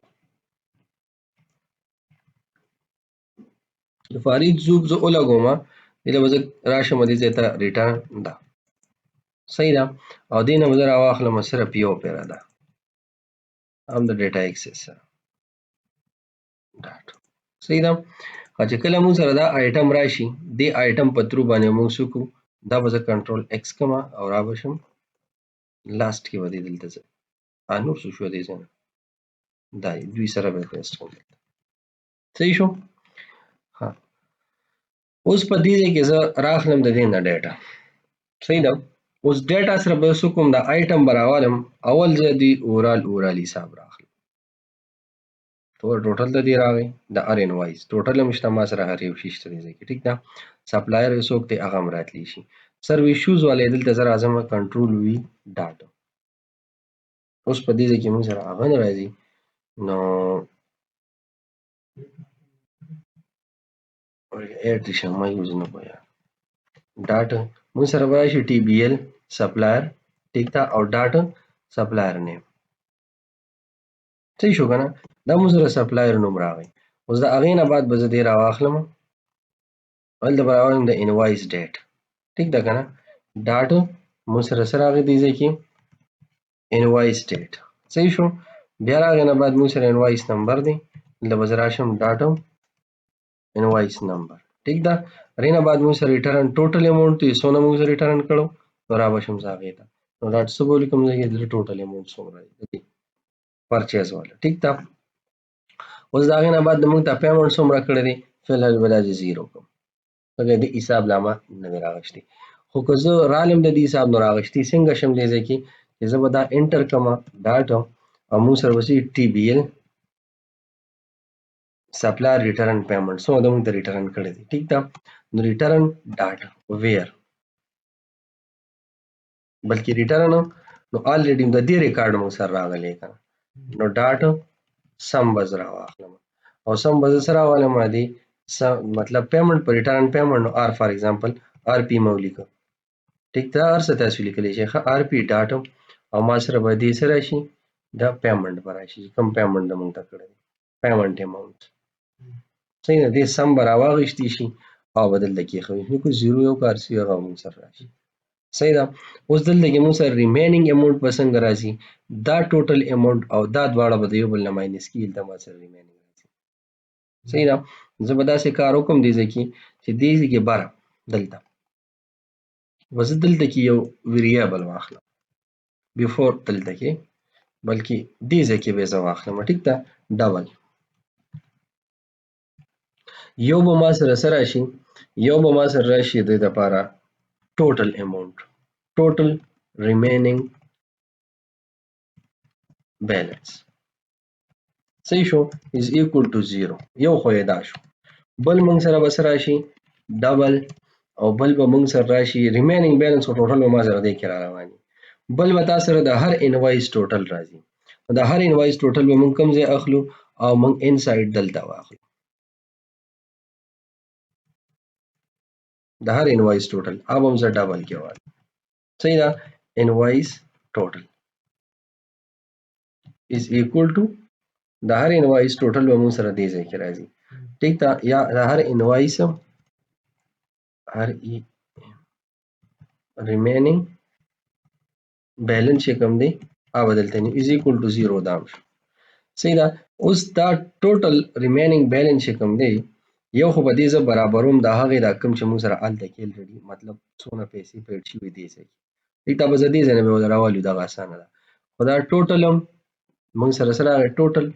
S1: فارید زوب زه ولګوم دله به راشم دې ته ریټرن دا صحیح ده او دینه به راواخلم صرف یو پیرا ده هم د ډیټا ایکسس ډاټا صحیح ده چې کله موږ سره دا آیټم راشي د آیټم په ترو باندې موږ سکو دا به کنټرول ایکس کما او را بشم لاست کې ودی دلته ځه نور څه شو دې ځنه دا دوی سره به پیسټ کوم صحیح شو ها اوس په دې کې زه راخلم د دې نه ډیټا صحیح ده اوس ډیټا سره به څه کوم د آیټم براوالم اول ځای دی اورال حساب راغلی ټوټل د دې راغی د ار ان وایز ټوټل هم شته ما سره هر یو شي شته دی ځکه ټیک ده سپلایر یې څوک دی هغه هم راتلی شي سرویس شوز والے دلته زه راځم کنټرول وي ډاټا اوس په دې ځای کې موږ سره هغه نه راځي نو ایډریشن ما یوز نه کویا ډاټا موږ سره به راشي ټي بي ایل سپلایر ټیک ده او ډاټا سپلایر نیم صحیح شو که نه دا موږ سره سپلایر نوم راغی اوس د هغې نه بعد به زه دې راواخلم هلته به راواخلم د انوایس ډیټ ټیک ده که نه ډاټا موږ سره څه راغی دې ځای کې انوایس ډیټ صحیح شو بیا راغې نه بعد موږ سره انوایس نمبر دی دلته به زه راشم ډاټا انوایس نمبر ټیک ده هغې نه بعد موږ سره ریټرن ټوټل اماونټ دی څونه موږ سره ریټرن کړو نو را به شم زه هغې ته نو ډاټ څه به ولیکم زه دلته ټوټل اماونټ څومره دی پرچیز والا ټیک ده اوس د هغې نه بعد موږ ته پیمنټ څومره کړی دی فی الحال به دا زیرو کړم ځکه د حساب لا ما نه دی راغشتی خو که زه رالم د دې حساب نو راغشتي څنګه شم دې ځای کې چې زه به دا انټر کړمه ډاټا او موږ سره به ټي بي ایل سپلایر ریټرن پیمنټ څومره د موږ ته ریټرن کړی دی ټیک ده نو ریټرن ډاټا ویر بلکې ریټرن نو آلریډي د دې ریکارډ موږ سره راغلی که نو ډاټا سم به زه راواخلم او سم به زه څه راولم دی مطلب پیمنټ په ریټرن پیمنټ نو آر فار ایگزامپل آر پی مو ولیکه ټیک ده هر څه تاسو لیکلی شئ ښه آر پی ډاټا او ما سره به دې څه راشي دا پیمنټ به راشي کوم پیمنټ د موږ ته کړی دی پیمنټ اماونټ صحیح ده دې سم به راواغېستی شي او به دلته کېښوي نو زیرو یو کار سي هغه موږ سره راشي صحیح ده اوس دلته کې موږ سره ریمیننګ اماونټ به څنګه راځي دا ټوټل اماونټ او دا دواړه به د یو بل نه ماینس کېږي دلته ما سره ریمیننګ راځي صحیح ده زه به داسې کار وکړم دې ځای کې چې دې ځای کې بره دلته به زه دلته کې یو ویریبل واخلم بیفور دلته کې بلکې دې ځای کې به یې زه واخلم ټیک ده ډبل یو به ما سره څه راشي یو به ما سره راشي د دپاره ټوټل اماونټ ټوټل ریمیننګ بیلنس صحیح شو is equal to 0 یو خو یې دا شو بل موږ سره به څه راشي ډبل او بل به موږ سره راشي ریمیننګ بیلنس او ټوټل به ما سره دې کې را رواني بل به تا سره د هر انوایس ټوټل راځي د هر انوایس ټوټل به موږ کوم ځای اخلو او موږ انسایډ دلته واخلو د هر انوایس ټوټل اب هم زه ډبل کې وایم صحیح ده انوایس ټوټل is equal to د هر انوایس ټوټل به موږ سره دې ځای کې راځي ټیک ده یا د هر انوایس هر ریمیننګ بیلنس چې کوم دی هغه دلته نو is equal to 0 دا شو صحیح ده اوس دا ټوټل ریمیننګ بیلنس چې کوم دی یو خو به دې زه برابروم د هغې دا کوم چې موږ سره هلته کې الریډي مطلب څونه پیسې پیډ شوي دې ځای کې ټیک ده به زه دې ځای نه به راوالو دغه اسانه ده خو دا ټوټل هم موږ سره څه راغی ټوټل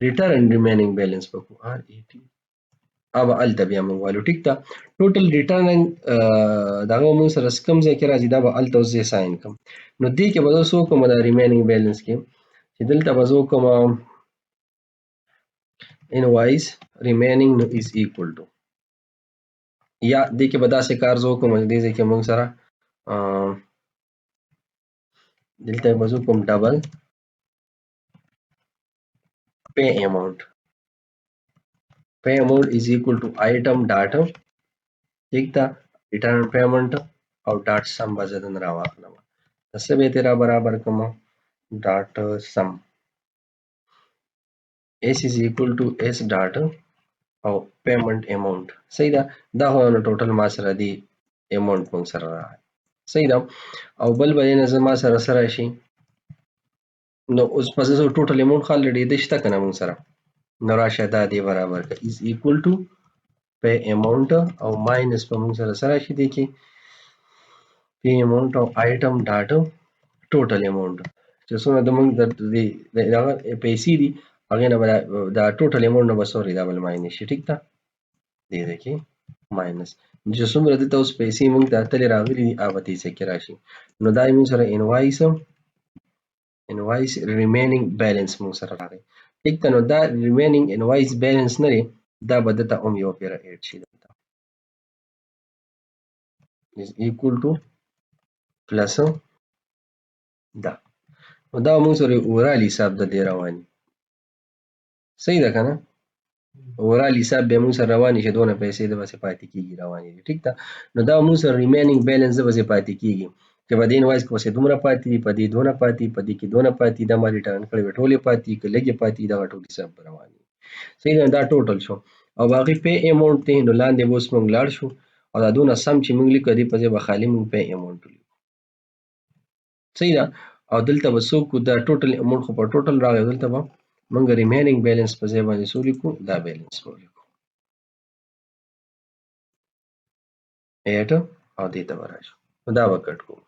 S1: ریټرن ریمیننګ بیلنس به کوو RAT अब هلته بیا موږ والو ټیک ده ټوټل ریټرن دغه موږ سره کوم ځای کې راځي دا به هلته اوس زه ساین کړم نو دې کې به زه څه وکړم دا ریمیننګ بیلنس کې چې دلته به زه وکړم انوایس ریمیننګ نو is equal to یا دې کې به داسې کار زه وکړم چې دې ځای کې موږ سره دلته به زه وکړم ډبل pay amount is equal to item data ٹھیک ده return payment او dot sum به زه دن راواخلم څه به یې را برابر کړم dot sum s is equal to s dot او payment amount صحیح ده دا خو نو ټوټل ما سره دی اماونټ موږ سره راغی صحیح ده او بل به یې نه زه ما سره سره شي نو اوس په زه ټوټل اماونټ خو الریډي دی شته که نه موږ سره نو راشه دا دی برابر که is equal to pay amount او ماینس په موږ سره سره شي دی کې pay amount او item data total amount چې څونه د موږ دغه پیسې دي هغې نه به دا ټوټل اماونټ نه به سوري دا بل ماینس شي ټیک ده دې کې ماینس چې څومره دلته اوس پیسې موږ ته اتلې راغلي دي هغه به دې ځای کې راشي نو دا موږ سره انوایس ریمینینګ بیلنس موږ سره راغی ټیک ده نو دا ریمینینګ انوایس بیلنس نه دی دا به دلته هم یو پیره ایډ شي دلته is equal to پلس دا نو دا موږ سره اورال حساب د دې رواني صحیح ده که نه اورال حساب به موږ سره رواني چې دونه پیسې د بسې پاتې کېږي رواني دي ټیک ده نو دا موږ سره ریمینینګ بیلنس د بسې پاتې کېږي چې په دې انوایس کې بسې دومره پاتې دي په دې دونه پاتې په دې کې دونه پاتې دا ما ریټرن کړی وې ټولې پاتې که لږې پاتې دغه ټول حساب به روان وي صحیح ده دا ټوټل شو او باقي پې اماونټ دی نو لاندې به اوس موږ لاړ شو او دا دونه سم چې موږ لیکو دې په ځای به خالي موږ پې اماونټ ولیکو صحیح ده او دلته به څه وکړو دا ټوټل اماونټ خو په ټوټل راغی دلته به موږ ریمینینګ بیلنس په ځای باندې څه ولیکو دا بیلنس به ولیکو ایټ او دې ته به راشو نو دا به کټ کوو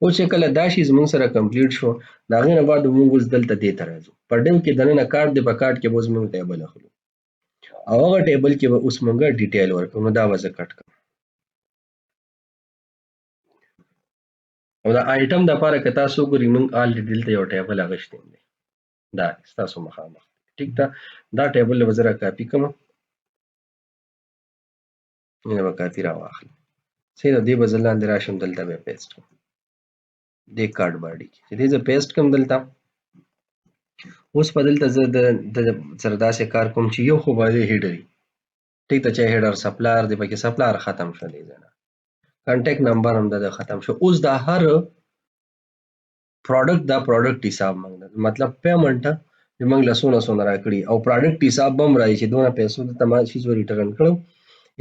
S1: اوس چې کله دا شي زموږ سره کمپلیټ شو د هغې نه بعد موږ اوس دلته دې ته راځو په ډیو کې دننه کارت دی په کارت کې به اوس موږ ټیبل اخلو او هغه ټیبل کې به اوس موږ ډیټیل ورکړو نو دا به زه کټ کړم او د آیټم دپاره که تاسو وګورئ موږ آلریډي دلته یو ټیبل اخیستی دی دا ستاسو مخامخ ټیک ده دا ټیبل به زه را کاپي کړم مینه به کاپي راواخلم صحیح ده دې به زه لاندې راشم دلته به یې پیسټ کړم دې کارډ باډي کې چې دې زه پیسټ کړم دلته اوس په دلته زه د سره داسې کار کوم چې یو خو به دې هیډر وي ټیک ده چې هیډر سپلایر دی پکې سپلایر ختم شو دی ځای نه کانټیکټ نمبر هم د ختم شو اوس دا هر پروډکټ دا پروډکټ حساب موږ مطلب پیمنټ چې موږ له څونه څونه راکړي او پروډکټ حساب به هم راځي چې دونه پیسو دلته ما شیز ریټرن کړو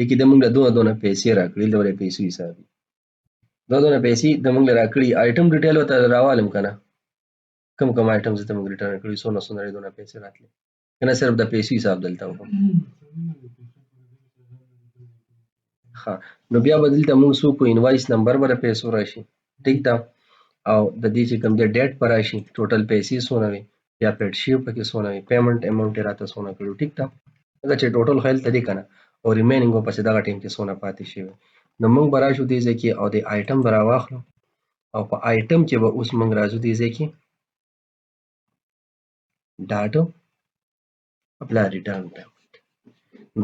S1: یکې د موږ له دونه پیسې راکړي دلته د پیسو حساب دونه پیسې د موږ له راکړي آیټم ډیټیل ورته راوالم که نه کوم کوم آیټمز ته موږ ریټرن کړي څونه څونه دونه پیسې راتلې که نه صرف د پیسو حساب دلته وکړو ښه نو بیا به دلته موږ څه وکړو انوایس نمبر به د پیسو راشي ټیک ده او د دې چې کوم دی ډیټ به راشي ټوټل پیسې څونه وي یا پیډ شوي پکې څونه وي پیمنټ اماونټ یې راته څونه کړو ټیک ده ځکه چې ټوټل خو هلته دی که نه او ریمینینګ به پسې دغه ټایم کې څونه پاتې شوي نو موږ به راشو دې ځای کې او د آیټم به راواخلو او په آیټم کې به اوس موږ راځو دې ځای کې ډاټ اپلای ریټرن پیمنټ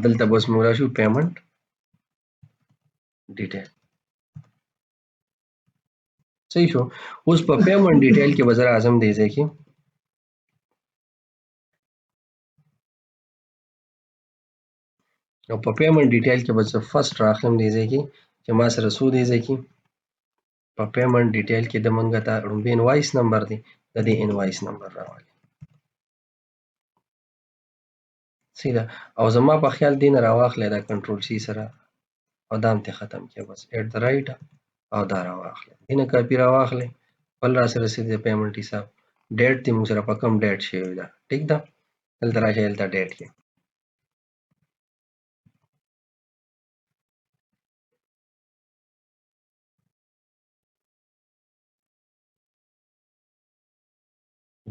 S1: دلته به اوس موږ راشو پیمنټ ډیټیل صحیح شو اوس په پیمنټ ډیټیل کې به زه راځم دې ځای کې او په پیمنټ ډیټیل کې به زه فرست راخلم دې ځای کې چې ما سره څو دې ځای کې په پیمنټ ډیټیل کې د موږ ته لومبی انوایس نمبر دی د دې انوایس نمبر راوالي صحیح ده او زما په خیال دې نه راواخلی دا کنټرول سی سره او دا هم ترې ختم کړه بس ایټ د رایټ او دا راواخلی دې نه کاپي راواخلی بل را سره رسېد د پیمنټ حساب ډیټ دې موږ سره په کوم ډیټ شوی ده ټیک ده دلته راشئ دلته ډیټ کې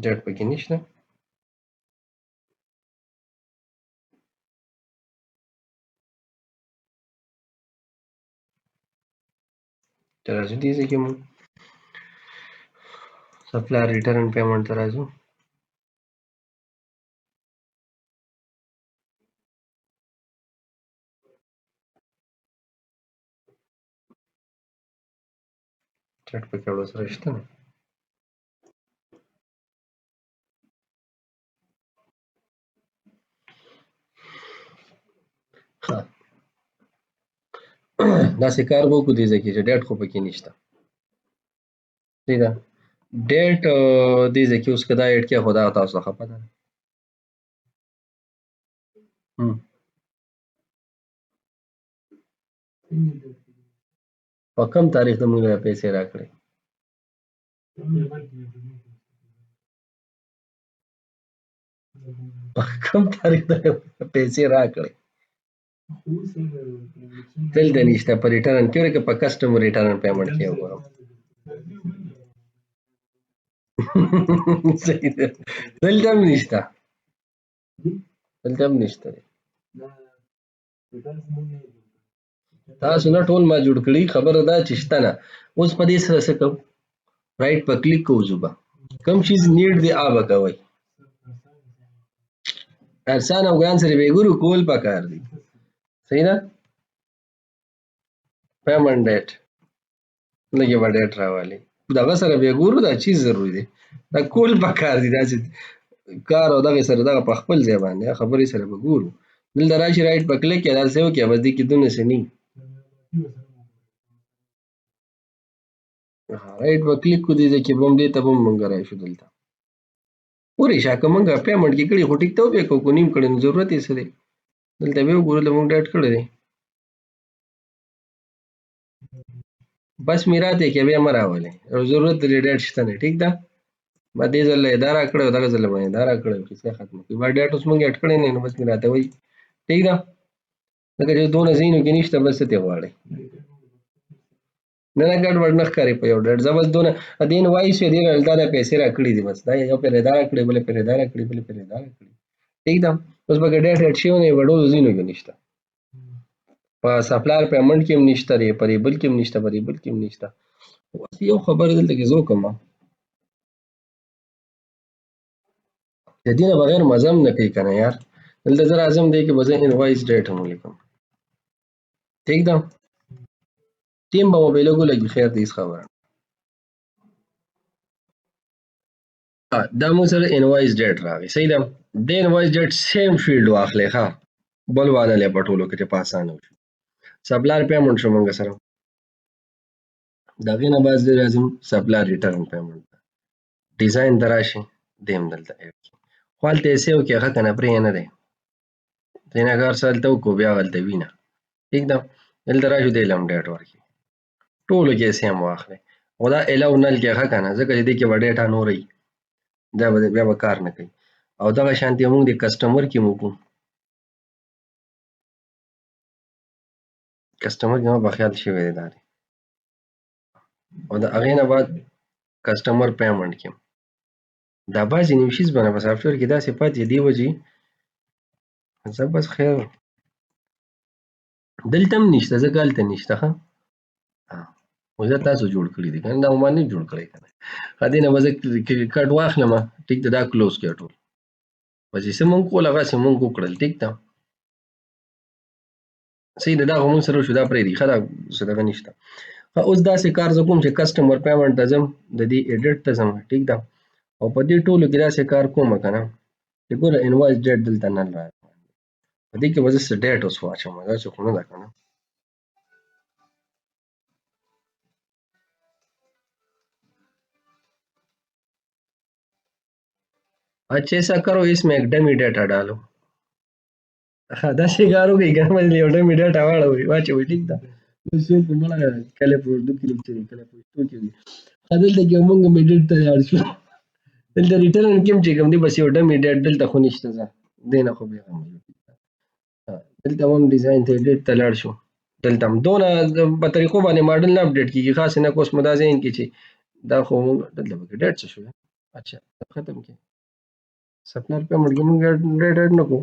S1: ډیټ پکې نشته ته راځو دې ځای کې موږ سپلایر ریټرن پیمنټ ته راځو ډیټ پکې اړو سره شته نه ښه داسې کار به وکړو دې ځای کې چې ډیټ خو پکې نشته صحیح ده ډیټ دې ځای کې اوس که دا ایډ کړه خو دا تاسو ته ښه پته ده په کوم تاریخ د موږ دا پیسې راکړې په کوم تاریخ د پیسې راکړې دلته نشته په ریټرن کې ورکړه په کسټمر ریټرن پیمنټ کې وګورم صحیح ده دلته هم نشته دلته هم نشته دی تاسو نه ټول ما جوړ کړي خبره دا چې شته نه اوس په دې سره څه کوو رائټ په کلیک کوو زوبه کوم چیز نیډ دی آبه کوي ارسان او ګران سره به ګورو کول پکار دي صحیح ده پیمنټ ډیټ لګي به ډیټ راوالي دغه سره به ګورو دا چیز ضروری دی دا کول پکار دي دا چې کار او دغه سره دغه په خپل ځای باندې خبرې سره به ګورو دلته راشي رائټ په کلیک کې دا څه وکړي بس دې کې دونه څه نه رائټ په کلیک کو دي چې بم دې ته بم مونږ راشو دلته پوری شاکه مونږ پیمنټ کې کړي خو ټیک ته به کو نیم کړي ضرورت یې څه دی دلته به وګورو له مونږ ډیټ کړی دی بس میراته کې به مراولې او ضرورت دې ډیټ شته نه ټیک ده ما دې ځل اداره کړو دغه ځل باندې اداره کړو کیسه ختم کی با ډیټ اوس مونږ اټ کړی نه نو بس میراته وای ټیک ده لکه چې دونه زینو کې نشته بس ته غواړي نه نه ګډ وډ نه ښکاري په یو ډېر زبر دونه دین وایي چې دې دا د پیسې را کړې دي بس دا یو پر اداره کړې بل پر اداره کړې بل پر اداره کړې ټیک ده اوس به ګډ هټ شي نه وړو زینو کې نشته په سپلایر پیمنټ کې هم نشته ری پرې بل کې هم نشته پرې بل کې هم نشته اوس یو خبر دلته کې زو کوم د دینه بغیر مزم نه کوي کنه یار دلته زر اعظم دی کې بزن انوایس ډیټ هم لیکم ٹھیک ده ټیم به موبایل لګي خیر دې خبره دا مو سره انوایس ډیټ راغی صحیح ده د انوایس ډیټ سیم فیلډ واخلې ښه بل والا له پټولو کې په اسانه وشي سپلایر پیمنټ شو موږ سره دا غینه باز دې لازم سپلایر ریټرن پیمنټ ډیزاین دراشي دیم دلته خپل ته سیو کې هغه کنه پرې نه دی دینه کار سالته کو بیا غلطه وینه ٹھیک ده دلته راشو د لم ډیټ ورکی ټولو کې سیم واخلې او دا الاو نل کې هغه کنه ځکه چې دې کې وډیټا نورې دا به بیا به کار نه کوي او دغه شانتي موږ د کسٹمر کې مو کسٹمر کې ما بخیال شوی دی دا او د هغې نه بعد کسٹمر پیمنټ کې دا بعضې نیمشیز باندې په سافټویر کې داسې پاتې دې وجې زه بس خیر دلته هم نشته ځکه هلته نشته ښه خو زه تاسو جوړ کړي دي کنه دا ما نه جوړ کړی کنه دې نه به زه کټ واخلم ټیک ده دا کلوز کړه ټول په چې څه مونږ کول هغسې مونږ وکړل ټیک ده صحیح ده دا خو مونږ سره شو دا پرېږدي ښه دا څه دغه نشته اوس داسې کار زه کوم چې کسټمر پیمنټ ته ځم د دې ایډیټ ته ځم ټیک ده او په دې ټولو کې داسې کار کوم که نه چې ګوره انوایس ډیټ دلته نه راځي په دې کې به زه څه ډیټ اوس واچوم داسې خو نه ده که نه अच्छा ऐसा करो इसमें एक dummy data डालो हाँ दस ग्यारह की घर में लियो डमी डाटा वाला हुई वाचे हुई ठीक था उसको तुम्हारा कले पर दो किलो चली कले पर दो किलो هذا اللي جمعنا ميدل تيار شو دلته ریټرن کوم چې کوم دی بس یو ډم ډیټ دلته خو نشته ځه دینه خو بیا دلته هم ډیزاین ته ډیټ ته لاړ شو دلته هم دونه په طریقو باندې ماډل نه اپډیټ کیږي خاص نه کوس مدا ذهن کې چې دا خو دلته به ډیټ څه شو اچھا ختم کی سپنر پیمنټ کې موږ ډیټ اډ نه کوو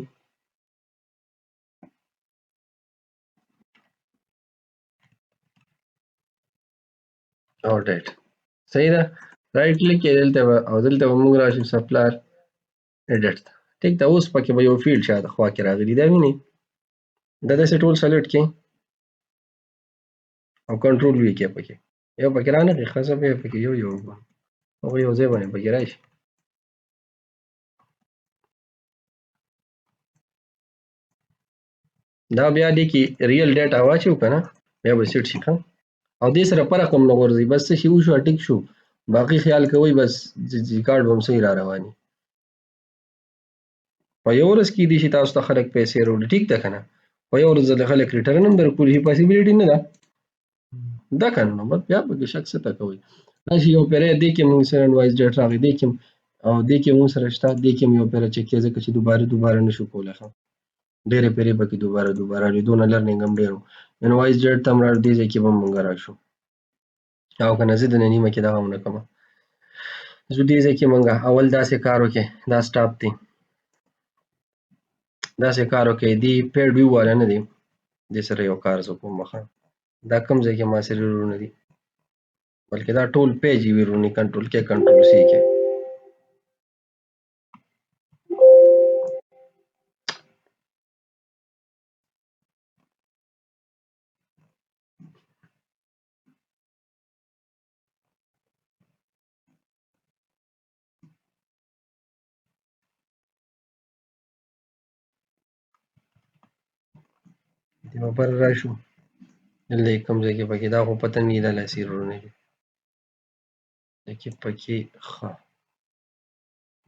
S1: او ډیټ صحیح ده رائټ کلیک کې دلته او دلته موږ راشو سپلایر ایډیټ ټیک ده اوس پکې به یو فیلډ شاته خوا کې راغلی دا ویني دا داسې ټول سلیکټ کړئ او کنټرول وی کې پکې یو پکې رانه کې خاصه به پکې یو او یو ځای باندې پکې راشي دا بیا دې کې ریل ډیټا واچو کنه بیا به سیټ شي او دې سره فرق هم نه ورځي بس څه شي وشو ټیک شو باقي خیال کوئ بس کارډ هم صحیح را رواني په یو ورځ کې دې شي تاسو ته خلک پیسې وروړي ټیک ده کنه په یو ورځ د خلک ریټرن هم درکول شي پاسیبিলিټي نه ده دا کنه نو بیا به شک څه تا کوي راشي یو پیره دې کې موږ سره انوایس ډیټ راغی دې کې او دې کې موږ سره شته دې کې یو پیره چک کېږي چې دوباره نشو کولای ډېرې پیرې پکې دوباره لیدونه لرنینګ هم ډېر انوایس ډیټ ته هم را دې ځای کې به موږ راشو او کنه زه د نیمه کې دغه هم نه کوم زه دې ځای کې موږ اول داسې کار وکړئ دا سټاپ دی داسې کار وکړئ دی پیډ ویو والا نه دی जैसे रहे कारज़ों को मखा दा कम ज़ाय के मासे रूने दी बल्कि दा टोल पेज ही रूनी कंट्रोल सी के दिमा पर राशु जल्दी कम ज़ाय के बाकी दा को पता नहीं दा लासी रूने दी लेकिन बाकी हाँ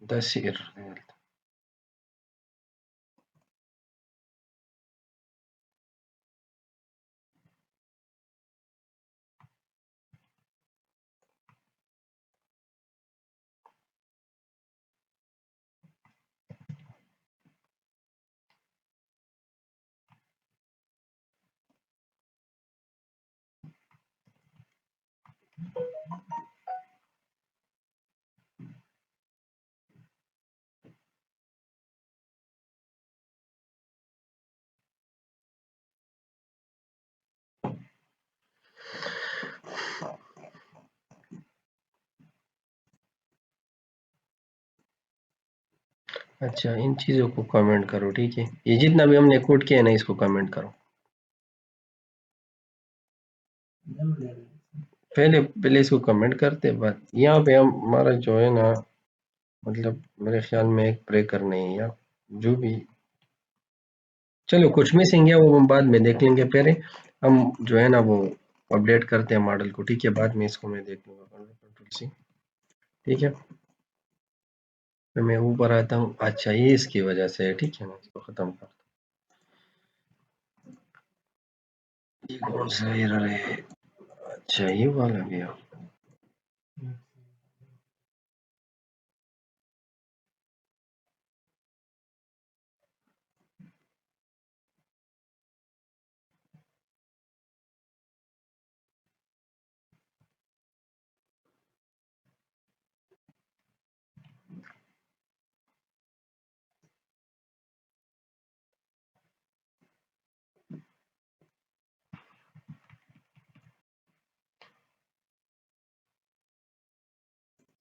S1: दा सिर अच्छा इन चीज़ों को कमेंट करो ठीक है ये जितना भी हमने कोड किया है ना इसको कमेंट करो पहले पहले इसको कमेंट करते बाद यहाँ पे हम हमारा जो है ना मतलब मेरे ख्याल में एक ब्रेकर नहीं है या जो भी चलो कुछ मिसिंग है वो हम बाद में देख लेंगे पहले हम जो है ना वो अपडेट करते हैं मॉडल को ठीक है बाद में इसको मैं देख लूंगा कंट्रोल सी ठीक है फिर मैं ऊपर आता हूँ अच्छा ये इसकी वजह से है ठीक है ना इसको खत्म कर ये कौन सा एरर है अच्छा ये वाला गया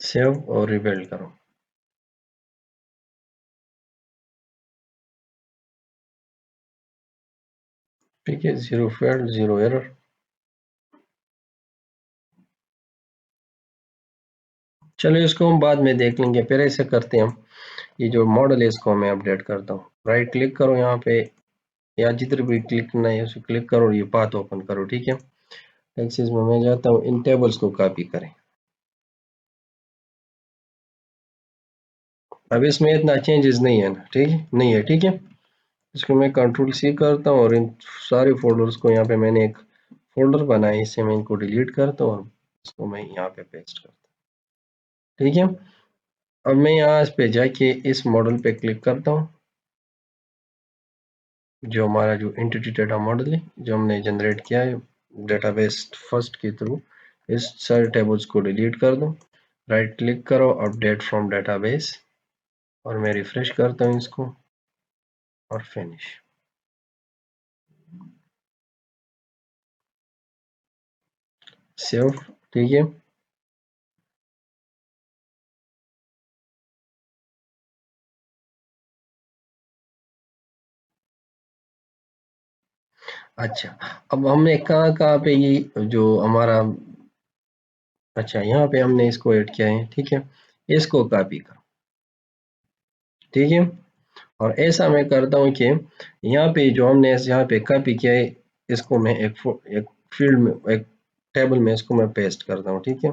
S1: सेव और रिबिल्ड करो ठीक है जीरो फेल्ड जीरो एरर चलो इसको हम बाद में देख लेंगे पहले ऐसे करते हैं हम ये जो मॉडल है इसको मैं अपडेट करता हूँ राइट क्लिक करो यहाँ पे या जिधर भी क्लिक करना है उसे क्लिक करो और ये पाथ ओपन करो ठीक है एक्सिस में मैं जाता हूँ इन टेबल्स को कॉपी करें अब इसमें इतना चेंजेस नहीं है ना ठीक है नहीं है ठीक है इसको मैं कंट्रोल सी करता हूँ और इन सारे फोल्डर्स को यहाँ पे मैंने एक फोल्डर बनाया इससे मैं इनको डिलीट करता हूँ और इसको मैं यहाँ पे पेस्ट करता हूँ ठीक है अब मैं यहाँ पे जाके इस मॉडल पे क्लिक करता हूँ जो हमारा जो एंटिटी डाटा मॉडल है जो हमने जनरेट किया है डेटाबेस फर्स्ट के थ्रू इस सारे टेबल्स को डिलीट कर दो राइट क्लिक करो अपडेट फ्रॉम डेटाबेस और मैं रिफ्रेश करता हूँ इसको और फिनिश सेव ठीक है अच्छा अब हमने कहाँ कहाँ पे ये जो हमारा अच्छा यहाँ पे हमने इसको ऐड किया है ठीक है इसको कॉपी करो ठीक है और ऐसा मैं करता हूँ कि यहाँ पे जो हमने यहाँ पे कॉपी किया है इसको मैं एक फील्ड में एक टेबल में इसको मैं पेस्ट करता हूँ ठीक है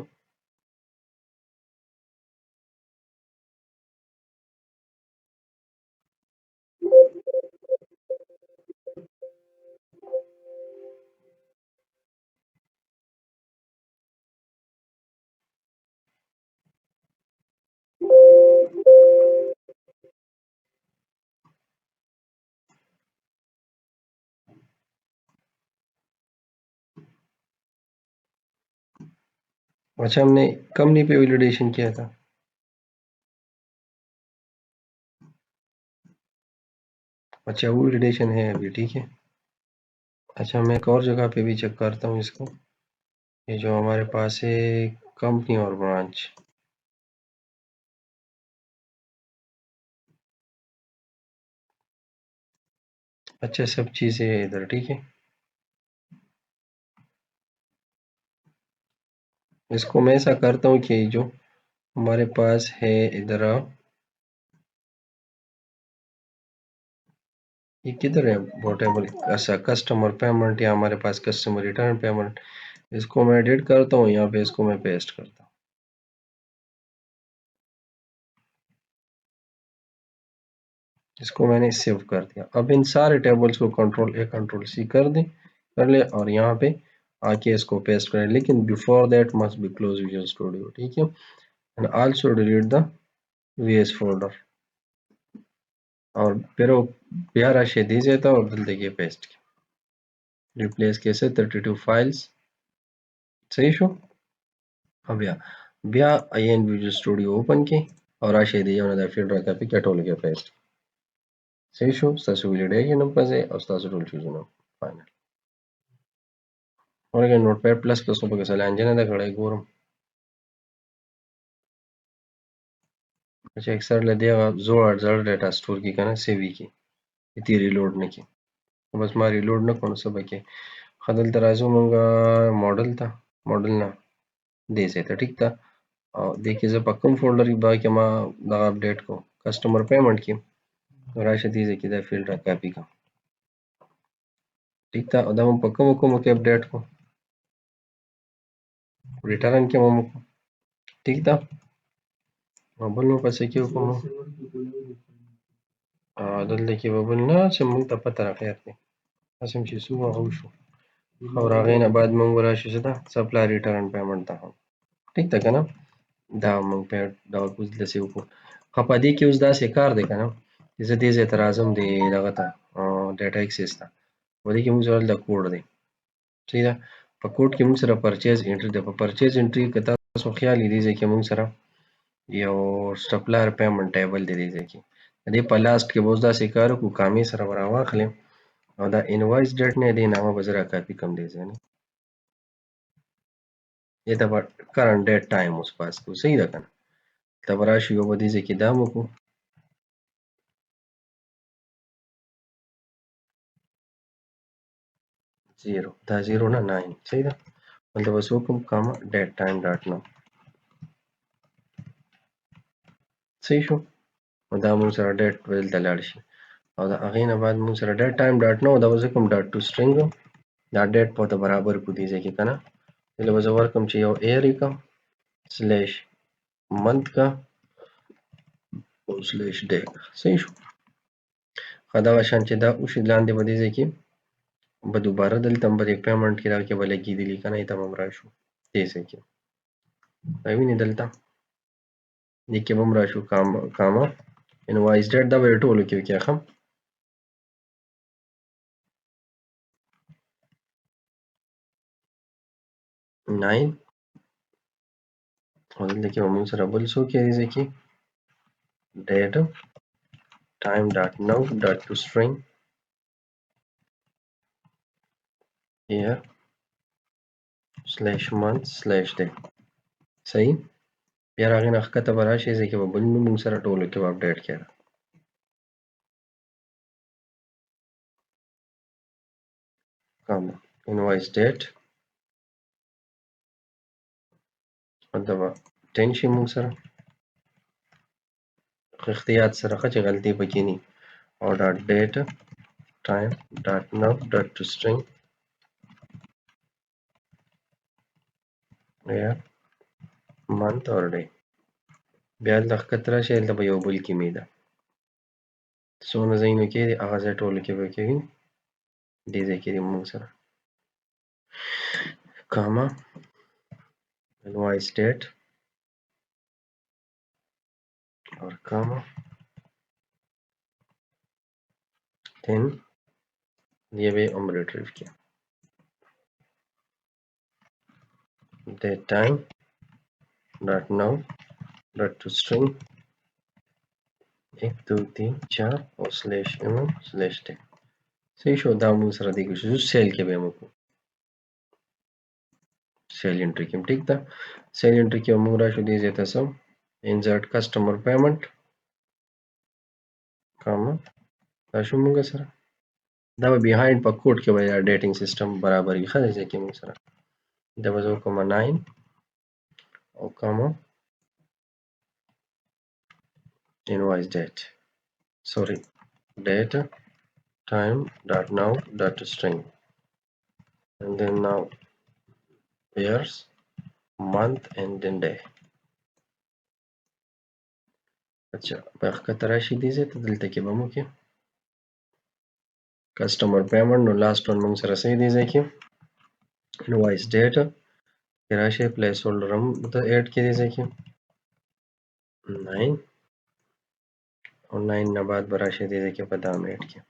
S1: अच्छा हमने कंपनी पे वैलिडेशन किया था अच्छा वो वैलिडेशन है अभी ठीक है अच्छा, मैं एक और जगह पे भी चेक करता हूँ इसको। ये जो हमारे पास है कंपनी और ब्रांच, अच्छा सब चीज़ें है इधर, ठीक है। इसको मैं ऐसा करता हूँ कि जो हमारे पास है इधर, ये किधर है वो टेबल, अच्छा कस्टमर पेमेंट या हमारे पास कस्टमर रिटर्न पेमेंट, इसको मैं एडिट करता हूँ यहाँ पे, इसको मैं पेस्ट करता हूँ। इसको मैंने सेव कर दिया। अब इन सारे टेबल्स को कंट्रोल ए कंट्रोल सी कर दें, कर ले, और यहाँ पे आके इसको पेस्ट करें, लेकिन before that must be close visual studio, ठीक है। And also delete the VS folder, और फिर वो प्यारा शे दीजिए और दिल देखिए पेस्ट रिप्लेस कैसे 32 फाइल्स, सही शो। अब या IN विजुअल स्टूडियो ओपन की और आशे दीजिए उन्हें फील्ड रखा पे क्या टोल के पेस्ट, सही शो ससुविली डे के नंबर से और ससुर टूल चूज़ ना फाइनल। और अगर नोटपैड प्लस प्लस ऊपर के साथ इंजन है खड़ा एक और, अच्छा एक सर ले दिया जो अर्जल डेटा स्टोर की करना सेवी की इतनी रिलोड नहीं की, तो बस मैं रिलोड ना कौन सा बके खदल तराजू मंगा मॉडल था, मॉडल ना दे से था, ठीक था। और देखिए जब पक्कम फोल्डर की बाकी माँ दगा अपडेट को कस्टमर पेमेंट की राशि दीजिए कि फील्ड रखा कॉपी का, ठीक था। और हम पक्कम को के अपडेट को रिटर्न के मम को, ठीक था। बबल में पैसे क्यों को दल देखिए बबल ना से मंग तब पता रखे यार असम चीज हुआ हो शो और आगे ना बाद मंग राशि से था सप्लाई रिटर्न पेमेंट था, ठीक था ना। da मंग पे da कुछ दसे को खपादी की उस दा से कार देखा ना, जैसे तेज एतराजम दे लगा था डेटा एक्सेस था, वो देखिए मुझे वाला कोड दे, ठीक है। कोड की मुझे सरा परचेज एंट्री दे, परचेज एंट्री कता सो ख्याल ही दीजिए कि मुझे सरा यो सप्लायर पेमेंट टेबल दे दीजिए कि दे पलास्ट के बोझ दा से कार को कामी सरा बरावा खले और दा इनवॉइस डेट ने दे नामा बजरा काफी कम दीजिए ना, ये तब करंट डेट टाइम उस पास को सही रखना तब राशि वो दीजिए कि दामों को 0 था 0 ना 9 सही था, मतलब बस हुक्म कामा डेट टाइम डॉट नो, सही show da mun sara date wel talarshi او da agina بعد mun sara date time dot no da was hukum dot to string da date po da barabar ku dije ki kana એટલે was welcome چې یو area का slash month का او slash day का सही शو خدا عشان چې دا وشي لاندې به دې کې به دوباره دلته به د پیمنټ کې راکې به لګېدلي که نه یې تمام راشو دې ځای کې وینې دلته دې کې به هم راشو کاما انوایس ډیټ دا به یې ټولو کې وکړي ښه 9 او دلته کې به موږ سره بل څوک یې دې ځای کې date time dot now dot to string here slash month slash day صحیح بیا راغی نه ښکته به راشي ځای کې به بل نوم موږ سره ټولو کې به اپډیټ کړي کاما invoice date مطلب 10 شي موږ سره احتیاط سره ښه چې غلطي پکې نه او dot date time dot now dot to string here month or day بیا د ښکته راشي هلته به یو بل کې مې ده څونه ځایونو کې دي هغه ځای ټولو کې به کوي دې ځای کې دي موږ سره کاما invoice date और comma then ये भी हम रिट्रीव किया date time dot now dot to string 1 2 3 4 और slash m slash day صحیح شو. دا موږ سره دی شو سیل کې به موږ سیل انټری کې ټیک ده. سیل انټری کې موږ راشو دې ځای ته سم انسرټ کسٹمر پیمنٹ کاما دا شو موږ سره دا به بیهایند په کوډ کې به یا ډیټینګ سیستم برابر وي خلک ځکه موږ سره دا به 0.9 او کاما invoice date sorry date time dot now dot string and then now years month and then day. अच्छा په ښکته راشي دې ځای ته دلته کې به مو کې کسټمر پیمنټ نو لاست ون موږ سره صحیح دی ځای کې invoice date کې راشي پلیس هولډر هم د ایډ کې دی ځای کې 9 او 9 نه بعد به راشي دې ځای کې په دا ایډ کې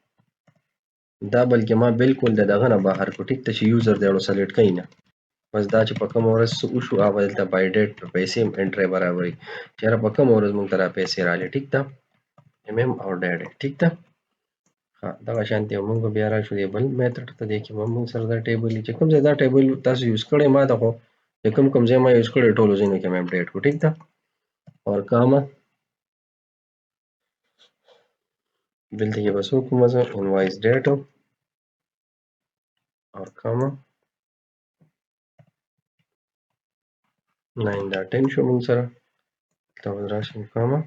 S1: دا بلکې ما بالکل د دغه نه بهر کو ټیک ته چې یوزر دی اړو سلیکټ کړئ نه بس دا چې په کوم ورځ څه وشو هغه دلته بای ډیټ په پیسې انټری برابري چېرې په کوم ورځ موږ ته را پیسې رالې ټیک ده MM او ډیټ ټیک ده. ها دغه شانتي موږ بیا راشو دی بل میتھډ ته دی کې موږ سره دا ټیبل چې کوم ځای دا ټیبل تاسو یوز کړئ ما ته خو چې کوم ځای ما یوز کړی ټولو ځینو کې مې اپډیټ کو ټیک ده اور کاما دلته کې بس وکړو مزه انوایس ډیټ اور کاما 9.10 شو موږ سره ته راشو کاما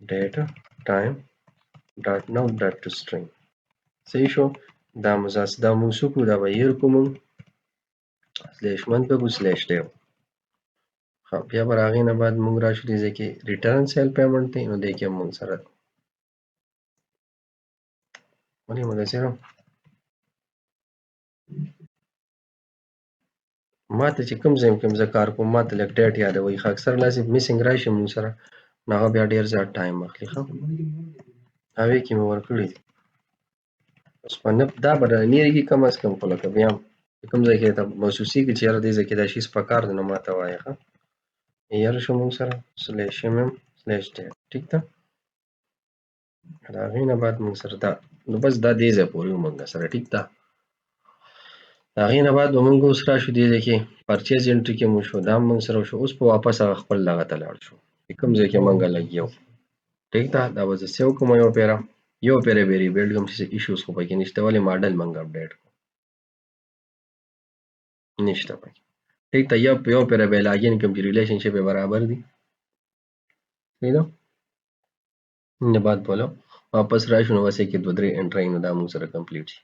S1: data time dot now dot to string صحیح شو. دا مزاس دا موږ سکو دا به ير کوم سلیش منت به سلیش ډیو ها بیا به راغی نه بعد موږ راشو دې ځکه ریټرن سیل پیمنٹ دی نو دې کې موږ سره ولې موږ سره ماته چې کوم ځای کوم ځکار کوم ماته لک ډیټ یادوي خو اکثر لازم میسنګ راشي موږ سره نو بیا ډیر زیات ټایم اخلي خو هغه کې مې ورکړی اوس په نه دا به نیریږي کم از کم خو لکه بیا کوم ځای کې ته محسوسي کې چیرې دې ځکه دا شي سپکار نه ماته وایي ښه یار شو موږ سره سلیش MM سلیش ډیټ ټیک ده راغی نه بعد موږ سره دا نو بس دا دې ځای پورې موږ سره ټیک ده هغه نه بعد موږ اوس راشو دې کې پرچیز انټری کې مو شو دا موږ سره شو اوس په واپس خپل لغه ته لاړ شو کوم ځای کې موږ لګیو ټیک ده دا وځه سیو کوم یو پیره بیری بیلډ کوم چې ایشوز خو پکې نشته ولې ماډل موږ اپډیټ نشته پکې ټیک ده یو پیره به لاګین کوم چې ریلیشنشپ برابر دي ٹھیک ده نه بعد بولو واپس راشو نو واسه کې 2-3 انټری نو دا موږ سره کمپلیټ شي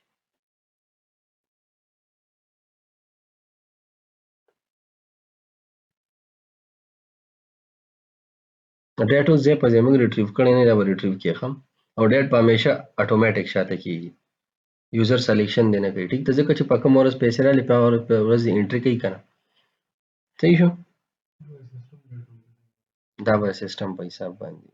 S1: ډیټ اوس ځای په ځای موږ ریټریو کړی نه دا به ریټریو کې خم او ډیټ په همیشه اتوماتیک شاته کیږي یوزر سلیکشن دی نه کوي ټیک ده ځکه چې په کوم ورځ پیسې رالي په ورځ انټری کوي کنه صحیح شو دا به سیستم په حساب باندې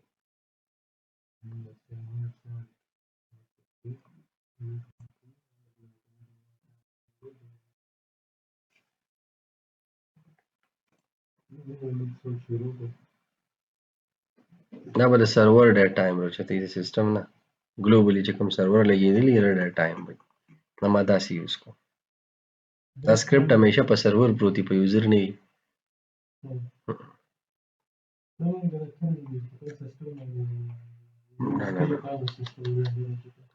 S1: دا به د سرور ډیټ ټایم راچته د سیستم نه ګلوبلی چې کوم سرور لګیدلی یې ډیټ ټایم وي نو ما داسې یوز کو دا سکرپټ همیشه په سرور پروتي په یوزر نه وي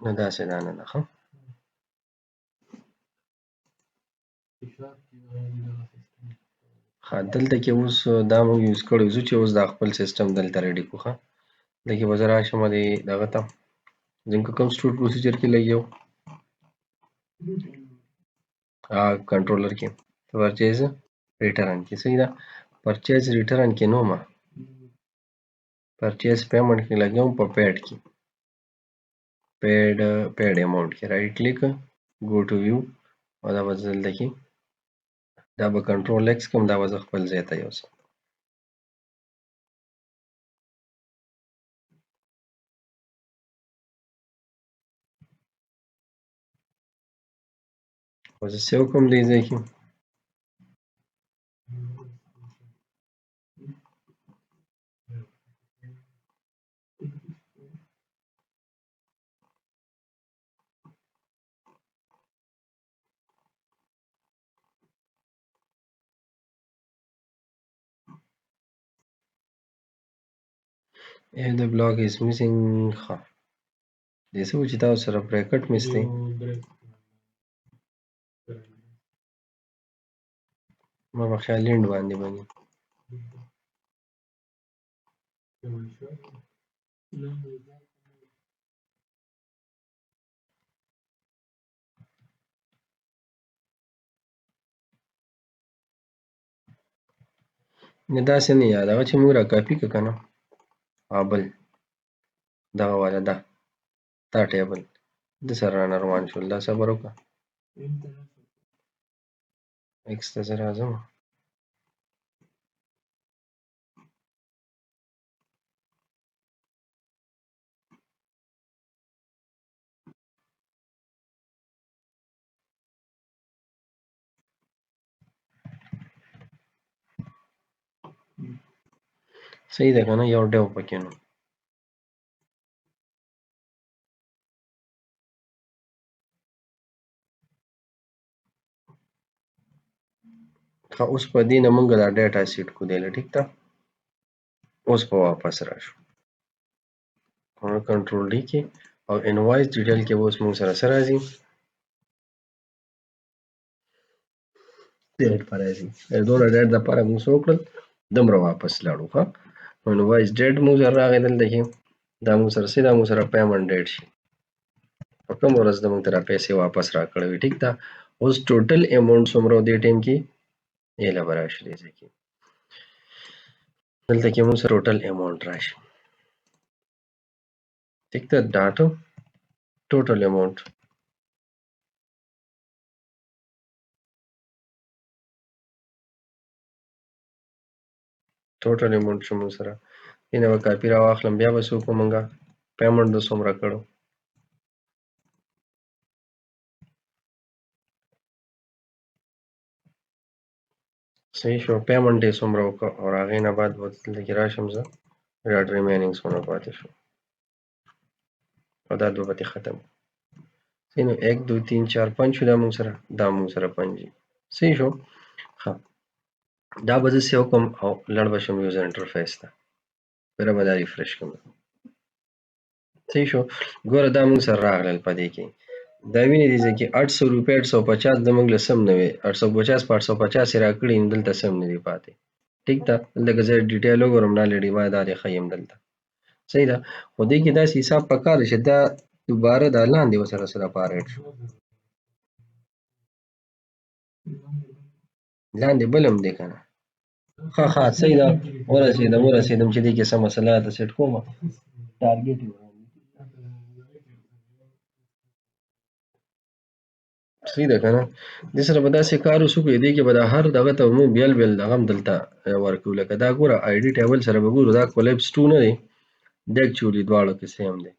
S1: نه داسې دا نه ده ښه دلته کې اوس دا موږ یوز کړی زو چې اوس دا خپل سیستم دلته ریډي کو ښه دغه به زه راشم دغه ته ځکه کوم سټور پروسیجر کې لګیو کنټرولر کې پرچیز ریټرن کې صحیح ده پرچیز ریټرن کې نو ما پرچیز پیمنٹ کې لګیوم په پیډ کې پیډ اماونټ کې رائټ کلیک گو ټو ویو او دا بدل دکی دا به کنټرول ایکس کوم دا به خپل ځای ته یوسم وزه سیو کوم دی ځای کې if the block is missing ها دې څه و چې تاسو سره bracket miss دی
S2: یو بریک
S1: ما په خیال لینډ باندې بني نه داسې نه یاد هغه چې موږ را کاپي کړه که نه بل دغه والا دا ټیبل د سره رانه روان شول دا صبر وکړه ایکس ته زه راځم صحیح ده که نه یو ډیو پکې نو ښه اوس په دې نه موږ دا ډیټا سیټ کو دی ټیک ده اوس په واپس راشو کنټرول ډي کې او انوایس ډیټیل کې اوس موږ سره څه راځي ډیټ په راځي دونه ډیټ دپاره موږ څه وکړل دومره واپس لاړو ښه انوایس ډیټ موږ سره راغی دلته کې دا موږ سره څه دا موږ سره پیمنټ ډیټ شي په کوم ورځ د موږ ته را پیسې واپس راکړی وي ټیک ده اوس ټوټل اماونټ څومره و دې ټایم کې ایله به راشي دې ځای کې دلته کې موږ سره ټوټل اماونټ راشي ټیک ده ډاټا ټوټل اماونټ ټوټل اماونټ چې موږ سره دې نه به کاپي را واخلم بیا به څه وکړو موږ پیمنټ د څومره کړو صحیح شو پیمنټ یې څومره وکړه او هغې نه بعد به دلته کې راشم زه ډاټ ریمینینګ څومره پاتې شو او دا دوه پکې ختم صحیح نو 1 2 3 4 5 شو دا موږ سره 5 صحیح شو ښه دا به زه سیو کوم او لړ به شم یوزر انټرفیس ته بیا به دا ریفرش کوم صحیح شو ګوره دا موږ سره راغلل په دې کې دا وینې دې ځای کې 800 روپۍ 850 د موږ له سم نه وې 850 په 850 یې راکړي نو دلته سم نه دي پاتې ټیک ده دلته که زه ډیټیل وګورم نالډي ما دا دې ښیم دلته صحیح ده خو دې کې داسې حساب پکار دی چې دا دوباره دا لاندې ورسره سره پاریټ شو لاندې بل هم دی که نه ښه صحیح ده ورسېدم چې دې کې څه مسله ده سیټ کوم ټارګېټ یې صحیح ده که نه دې سره به داسې کار وشو چې دې کې به دا هر دغه ته موږ بیل دغه هم دلته ورکوو لکه دا ګوره آی ډي ټیبل سره به ګورو دا کولیپس 2 نه دی دا اکچولي دواړو کې سیم دی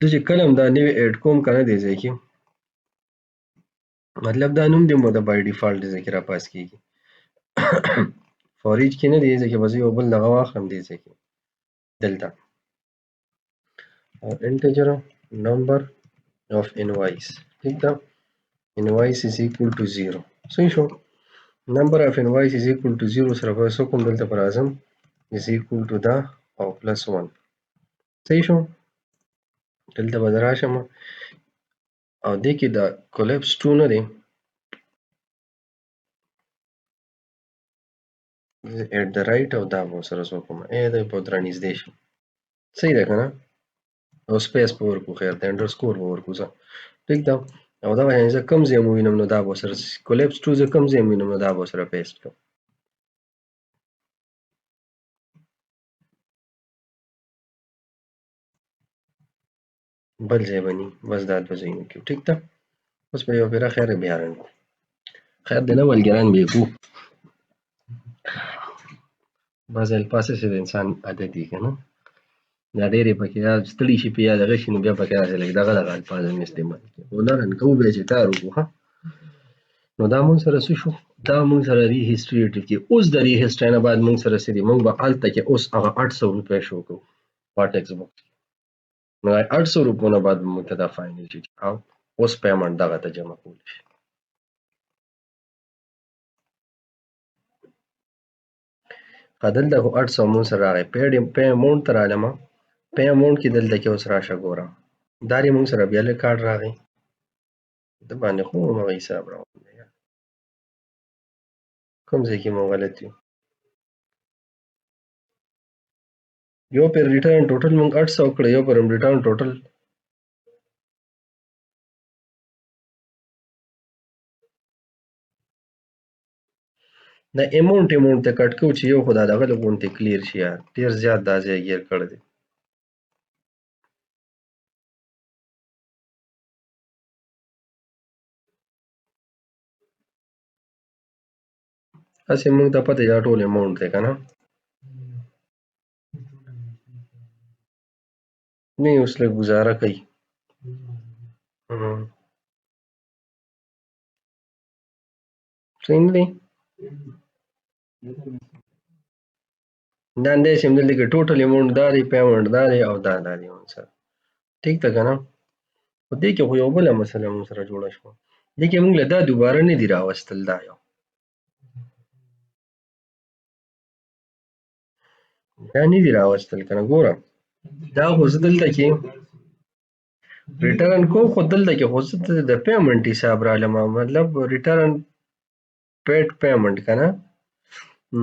S1: زه چې کله هم دا نوی ایډ کوم که نه دې ځای کې مطلب دا نوم دې مو د بای ډیفالټ دې ځای کې را پاس کېږي فار ایچ کې نه دی دې ځای کې به زه یو بل دغه واخلم دې ځای کې دلته انټیجر نمبر of invoice ٹھیک ده invoice is equal to 0 صحیح شو number of invoice is equal to 0 سره به څه کوم دلته پر اعظم is equal to دا او plus 1 صحیح شو دلته به راشم او دې کې دا کولیپس 2 نه دی at the right او دا به سره څه کوم دا په درنږدې شي صحیح ده که نه او سپیس په ورکو خیر ده انډرسکور به ورکو زه ټیک ده او دا یعنې زه کوم ځای مو وینم نو دا به سره کولیپس 2 زه کوم ځای وینم نو دا به سره پیسټ کړم بل ځای به ني بس دا دوه ځایونه کې ټیک ده اوس به یو پیره خیر بیا رن کړو خیر دی نه ملګران به یې کوو بعض الفاظ چې د انسان عادت وي که نه دا ډېرې پکې یا ستړي شي پې یا دغه شي نو بیا پکې داسې لږ دغه الفاظ هم استعمال کړي خو نه رن کوو بیا چې کار وکړو ښه نو دا موږ سره څه شو دا موږ سره ری هسټري کې اوس د ری هسټري نه بعد موږ سره څه دي موږ به هلته کې اوس هغه 800 روپۍ شو کوو په ټیکس بوکس نو 800 روپو نه بعد موږ ته دا فاینل شي او اوس پیمنټ دغه ته جمع کولی شي دلته خو 800 مون سره راغی پی اماونټ ته رالمه پی اماونټ کې دلته کې اوس راشه ګوره دا دې مونږ سره بیا له کارډ راغی د باندې خو مغه حساب راوړی کوم ځای کې مو غلط یو یو پر ریټرن ټوټل مونږ 800 کړ یو پر ریټرن ټوټل دا اماونټ ته کټ کو چې یو خدای دغه لګونته کلیر شي یار ډیر زیات دا ځای ګیر کړ دی اسې موږ ته پته دا ټول اماونټ دی کنه نه اوس له گزاره کوي صحیح نه دی دا اندې چې موږ لګي ټوټل اماونټ دا دی پیمنټ دا دی او دا دی سره ٹھیک ده کنه په دې کې خو یو بل مسله مون سره جوړه شو دې کې موږ له دا دوباره نه دی راوستل دا یو دا نه دی راوستل کنه ګوره دا خو زه دلته کې ریټرن کو خو دلته کې خو زه د پیمنټ حساب رالم مطلب ریټرن پیډ پیمنټ کنه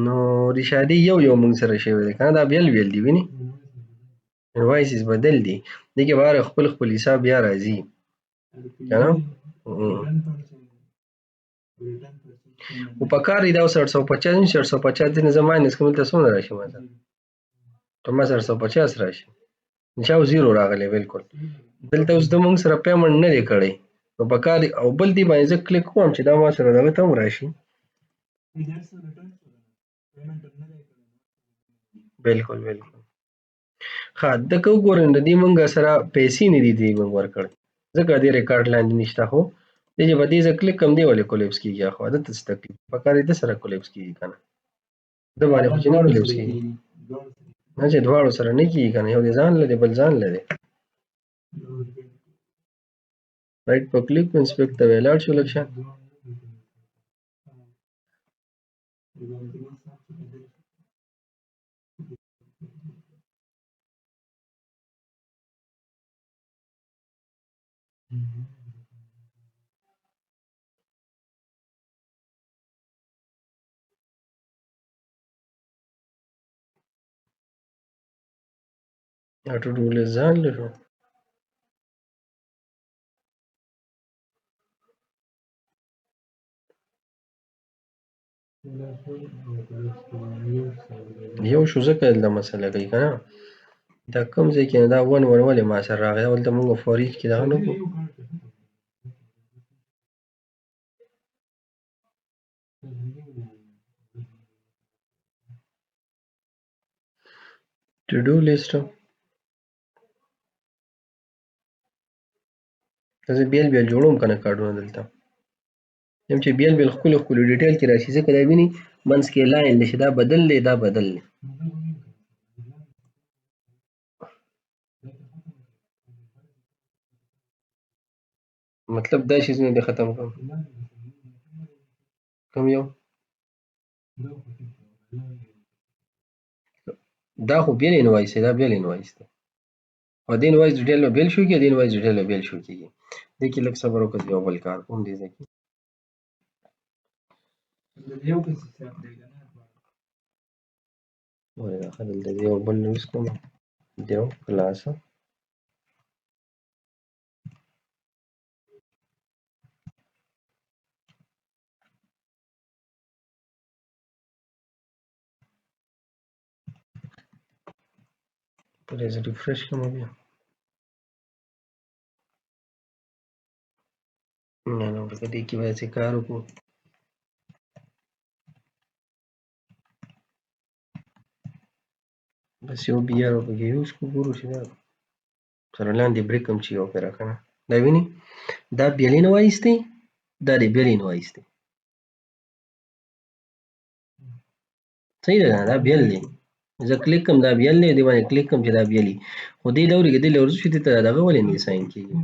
S1: نو ریشادي یو مونږ سره شوی دی کنه دا بیل دی ویني انوایسز بدل دي دغه بار خپل حساب بیا راځي کنه او په کار دی دا 750 دي نه زمانه کوم ته څونه راشي ماته ته ما 750 راشي نشاو زیرو راغلی بالکل دلته اوس د مونږ سره پیمنټ نه دی کړی نو په کار او بل دی باندې زه کلیک کوم چې دا ما سره دغه تم راشي بالکل ښه د کو ګورن د دې مونږ سره پیسې نه دي دی مونږ ورکړ ځکه دې ریکارډ لاندې نشته خو دې چې باندې زه کلیک کوم دی ولې کولیپس کیږي خو عادت څه تکلیف په کار دې سره کولیپس کیږي کنه د باندې خو چې نه کولیپس کیږي نه چې دواړو سره نه کیږي کنه یو دې ځان لري بل ځان لري رائټ په کلیک انسپیکټ ته ویلاړ شو لکه ټو ډو لیست ځان لرو یو شو ځکه دا مسله کوي کنه دا کوم ځای کې دا ون ولې ما سره راغی ولته موږ فوریج کې دا نه ټو ډو لیست زه بیل جوړوم کنه کارډونه دلته یم چې بیل خپل ډیټیل کې راشي ځکه دا ویني منځ کې لاین نشي دا بدل دی مطلب دا شي نه ختم کوم کوم یو دا خو بیل انوایس دی او د انوایس ډیټیل بیل شو کې د انوایس ډیټیل بیل شو کېږي د کې لږ صبر وکړئ یو بل کار کوم دی ځکه ولې دا خلل د یو بل نویس کوم دیو کلاس پرې زه ریفرش کوم بیا نه په دې کې به څه کار وکړو بس یو بیا راوګي یوز کو ګورو چې دا سره لاندې بریک هم چې یو پیرا کنه دا ویني دا بیلین وایستی دا دی بیلین وایستی صحیح ده دا بیل دی زه کلیک کوم دا بیل دی دی باندې کلیک کوم چې دا بیلی خو دې لوري کې دې لوري شو ته دغه ولې نه ساين کیږي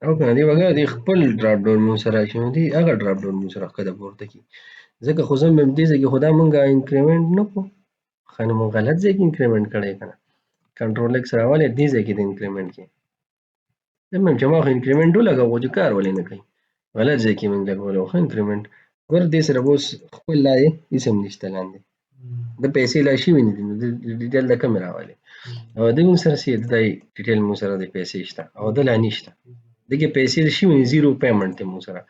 S1: او کنه دی وګوره دی خپل ډراپ ډاون مون سره راشي نو دی هغه ډراپ ډاون مون سره کده پورته کی ځکه خو زم هم دې ځکه خدا مونږه انکریمنٹ نه کو خانه مون غلط ځای کې انکریمنٹ کړی کنه کنټرول ایکس راواله دې ځای کې د انکریمنٹ کې زم چې ما خو انکریمنٹ ولګاو چې کار ولې نه کوي غلط ځای کې مونږ لګولو خو انکریمنٹ ګور دې سره اوس خپل لای اسم نشته لاندې د پیسې لا شي ونی دي نو د ډیټیل د کیمرا واله او د موږ سره سي د ډیټیل موږ سره د پیسې شته او د لا نشته دغه پیسې شي ونی زیرو پیمنٹ ته موږ سره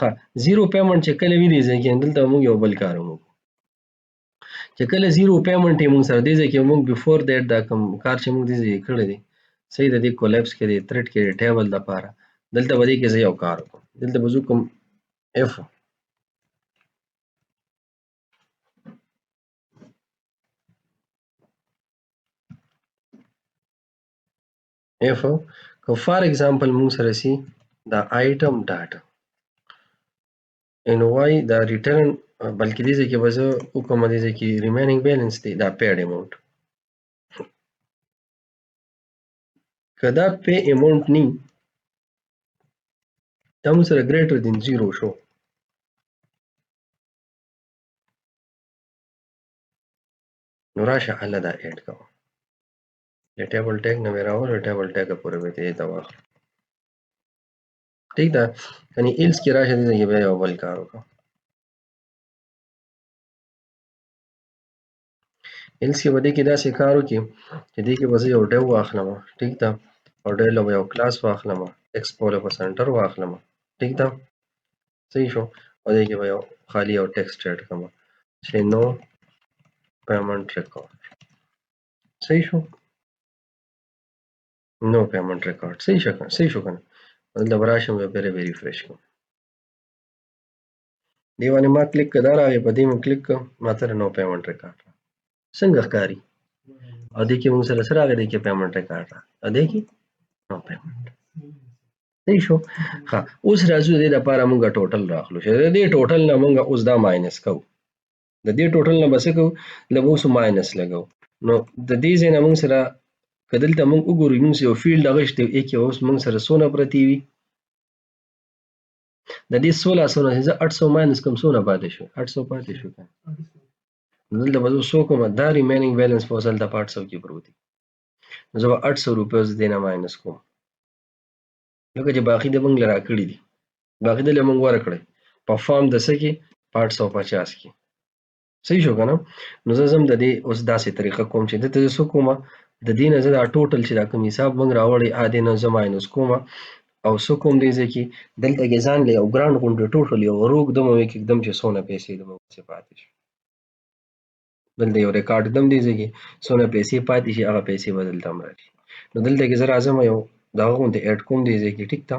S1: ها زیرو پیمنٹ چې کله ویني ځکه دلته موږ یو بل کار وکړو چې کله زیرو پیمنٹ موږ سره دی ځکه موږ بیفور دیټ دا کوم کار چې موږ دې کړی دی صحیح د دې کولیپس کې دی تھریډ کې ټیبل د پاره دلته ودی کې زه یو کار وکړم دلته بزو کوم اف اف کو فار ایگزامپل موږ سره سي دا آیټم ډاټا ان واي دا ریټرن بلکې دې کې وځو کوم دې کې ریمینینګ بیلانس دی دا پیډ اماونت کدا پی اماونت ني دا موږ سره ګریټر دین 0 شو نو راشه الله دا اډ کوم د ټیبل ټیګ نه راوړل ټیبل ټیګ پورې به ته دا واخ ٹھیک ده یعنی ایلس کې راشه دې کې به یو بل کار وکړو ایلس کې به دې کې دا څه کار وکړي چې دې کې به یو ډیو واخلم ٹھیک ده او ډیو له یو کلاس واخلم ایکسپورټ په سنټر واخلم ٹھیک ده صحیح شو او دې کې به یو خالی او ټیکسټ اډ کوم چې نو پیمنٹ ریکارډ صحیح شو نو پیمنٹ ریکارډ صحیح شو کنه مطلب راشم به ریفریش کوم دی باندې ما کلیک کړه راغی په دې مې کلیک کړ ما تر نو پیمنٹ ریکارډ څنګه ښکاری او دې کې موږ سره سره راغی کې پیمنٹ ریکارډ ا دې کې نو پیمنٹ صحیح شو ها اوس راځو دې لپاره موږ ټوټل راخلو چې دې ټوټل نه موږ اوس دا ماینس کوو د دې ټوټل نه بس کوو لږ اوس ماینس لګاو نو د دې ځای نه موږ سره کدلته موږ وګورو موږ یو فیلډ غشته کې اوس موږ سره سونه پرتی وي د دې 1600 نه 800 ماینس کوم سونه پاتې شو 800 پاتې شو دلته به زه څو کوم دا ریمینینګ بیلانس په اصل د 800 کې پروت دی نو زه به 800 روپیه ز دینه ماینس کوم لکه چې باقی د موږ لرا کړی دي باقی د موږ ورکړی په فارم د سکه 850 کې صحیح شو کنه نو زه زم د دې اوس داسې طریقه کوم چې دته څو کومه د دې نه زه دا ټوټل چې دا کوم حساب موږ راوړی ا دې نه زه ماینس کومه او څو کوم دی ځکه دلته کې ځان له یو ګراند غونډه ټوټل یو روغ دمو کې एकदम چې سونه پیسې د موږ څخه پاتې شي دلته یو ریکارډ دم دی ځکه سونه پیسې پاتې شي هغه پیسې بدل تم راځي نو دلته کې زه راځم یو دا غونډه اډ کوم دی ځکه ټیک تا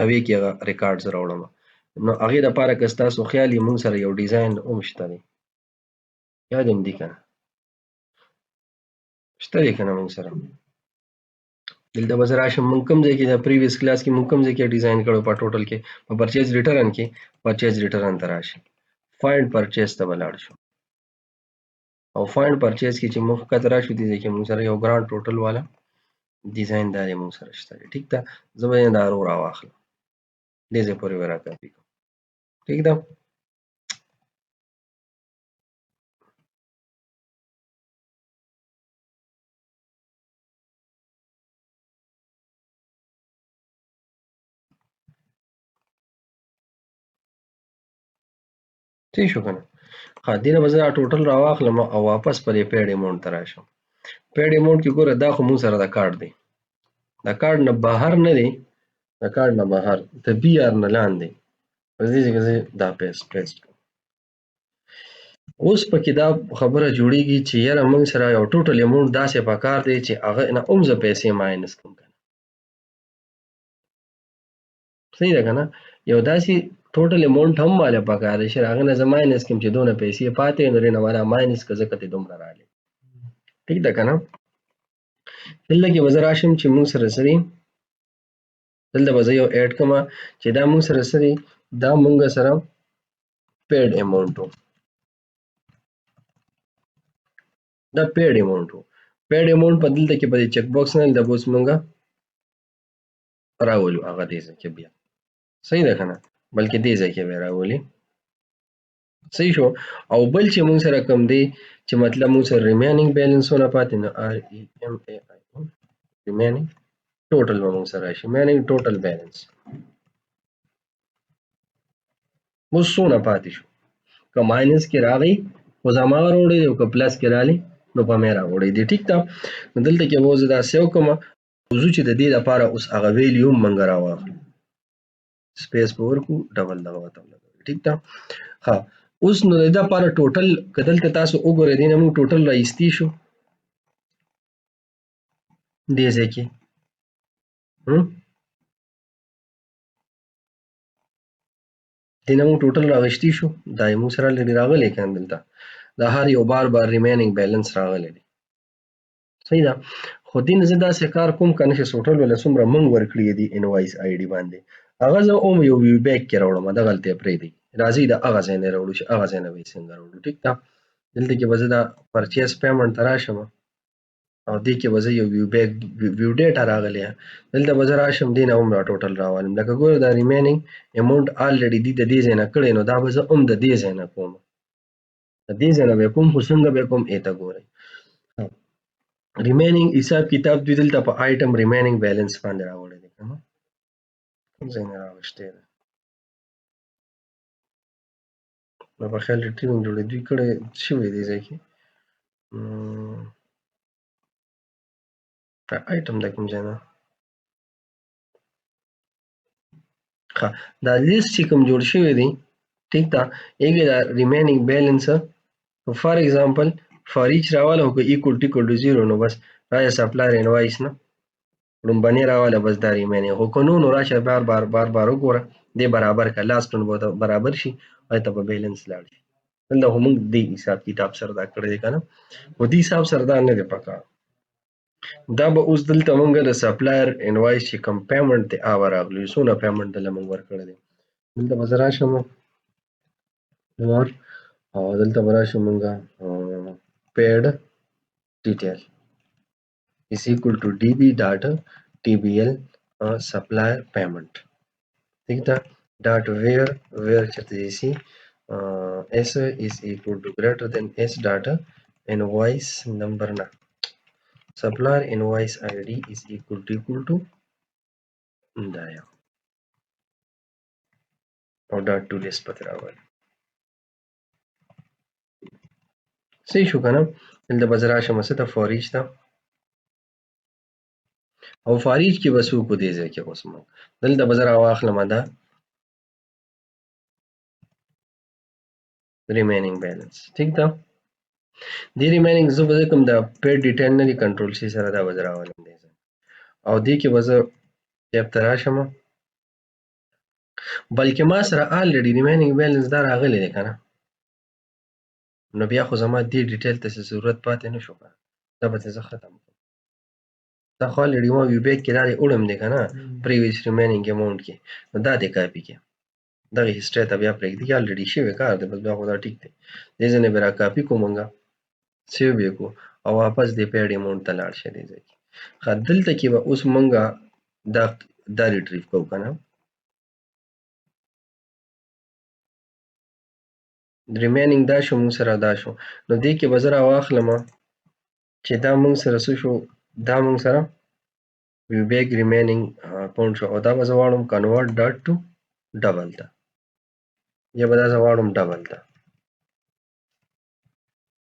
S1: اوی کې هغه ریکارډ زه راوړم نو هغه د لپاره که تاسو خیالي موږ سره یو ډیزاین اومشته دی یاد هم دي کنه شته دی کنه موږ سره دلته به راشم موږ کوم ځای کې د پریویس کلاس کې موږ کوم ځای کې ډیزاین کړو په ټوټل کې په پرچیز ریټرن کې پرچیز ریټرن ته راشي فایند پرچیز ته ولاړ شو او فایند پرچیز کې چې موږ کتر راشو دي چې موږ سره یو ګراند ټوټل والا ډیزاین داري موږ سره شته ټیک ده زه به دا راواخلم دې ځای پورې ورا کاپی کوم ٹھیک ده صحیح شو کنه ها دینه به زه ټوټل راواخلم او واپس پرې پیډ اماونت ته راشم پیډ اماونت کې ګوره دا خو موږ سره د کارت دی د کارت نه بهر نه دی د کارت نه بهر د بي ار نه لاندې په دې ځای کې دا پیسټ اوس پکې دا خبره جوړیږي چې یاره موږ سره یو ټوټل اماونت داسې پکار دی چې هغه نه اومزه پیسې ماینس کوم کنه صحیح ده کنه یو داسې ټوټل اماونت هم مال پکار دی چې هغه نه ماینس کوم چې دونه پیسې پاتې نه والا ماینس کزه کته دومره رااله ٹھیک ده کنه دلته کې وزر راشم چې موږ سره سری دلته به یو اډ کما چې دا موږ سره سری دا موږ سره پیډ اماونت دا پیډ اماونت پیډ اماونت په دلته کې په چیک باکس نه د بوس مونږه راولو هغه دې ځای کې بیا صحیح ده که نه بلکې دې ځای کې به یې راولي صحیح شو او بل چې موږ سره کوم دی چې مطلب موږ سره ریمیننګ بیلنسونه پاتې نو REMAI ریمیننګ ټوټل به موږ سره راشي ریمیننګ ټوټل بیلنس اوس څونه پاتې شو که ماینس کې راغی خو زما راوړی دی او که پلس کې راغلی نو په مې راوړی دی ټیک ده نو دلته کې به زه داسې وکړم موضوع چې د دې لپاره اوس هغه ویلیو هم موږ راواخلو سپیس به ورکړو ډبل دغه ورته ولګوو ټیک ده ها اوس نو د دې لپاره ټوټل که دلته تاسو وګورئ دې نه موږ ټوټل راایستي شو دې ځای کې دې نه موږ ټوټل راغشتي شو دا یې موږ سره لري راغلی که نه دلته دا هر یو بار ریمیننګ بیلنس راغلی دی صحیح ده خو دې نه زه داسې کار کوم که نه چې ټوټل ولا څومره موږ ورکړي دي انوایس آی ډي باندې هغه زه هم یو ویو بیک کې راوړم دغلته یې پرېږدئ راځئ د هغه ځای نه یې راوړو چې هغه ځای نه به یې څنګه راوړو ټیک ده دلته کې به زه دا پرچیز پیمنټ ته راشم او دې کې به زه یو ویو ډیټا راغلی دلته به زه راشم دې نه هم را ټوټل راوالم لکه ګوره دا ریمیننګ اماونټ آلریډي دې د دې ځای نه کړی نو دا به زه هم د دې ځای نه کوم د دې ځای نه به یې کوم خو څنګه به یې کوم ای ته ګورئ ریمیننګ حساب کتاب دوی دلته په آیټم ریمیننګ بیلنس باندې راوړی دی که نه کوم ځای نه راوښتی دی نو په خیال ریټریوینګ جوړېدوی کړی شوی دې ځای کې آیټم د کوم ځای نه ښه دا لیست چې کوم جوړ شوی دی ټیک ده هغې دا ریمیننګ بیلنس فار ایگزامپل فار ایچ راواله خو که ایکول ټو ایکول ټو زیرو نو بس راشه سپلایر انوایس نه لومبنۍ راواله بس دا ریمیننګ خو که نو راشه بار وګوره دې برابر که لاست نو به برابر شي هلته به بیلنس لاړ شي دلته خو موږ دې حساب کتاب سره دا کړی دی که نه خو دې حساب سره دا نه دی پکار دا به اوس دلته موږ د سپلایر انوایس چې کوم پیمنټ دی هغه راغلی څونه پیمنټ دله موږ ورکړی دی دلته به زه راشم او دلته به راشم موږ پیډ ډیټیل is equal to db dot tbl supplier payment ٹھیک ده dot where چرته شي s is equal to greater than s dot invoice number نه supplier invoice id is equal to دا یو او dot to list پته راوړل صحیح شو کنه دلته به زه راشم څه ته for each ته او for each کې به څه وکړو دې ځای کې اوس موږ دلته به زه راواخلم دا remaining balance ٹھیک ده دې remaining زه به کوم د paid detail نه دی کنټرول شي سره دا به زه راولم دې ځای او دې کې به زه ټیب ته راشم بلکې ما سره already remaining balance دا راغلی دی که نه نو بیا خو زما دې ډیټیل ته ضرورت پاتې نه شو دا به زه ختم کړم دا خو already ما ویو بیک کې دا دی وړم دی که نه previous remaining amount کې نو دا دې کاپي کې دغه هسټري ته بیا پرېږدي already شوی کار دی بس بیا خو دا ټیک دی دې ځای نه به را کاپي کوو موږ سیو به یې کړو او واپس دې پیډ اماونټ ته لاړ شي دې ځای کې ښه دلته کې به اوس موږ دا ریټریو کوو که نه ریمیننګ دا شو موږ سره دا شو نو دې کې به زه راواخلم چې دا موږ سره څه شو دا موږ سره ویو بیک ریمیننګ پاونډ شو او دا به زه واړم کنورټ ډاټ ټو ډبل ته یا به دا زه واړم ډبل ته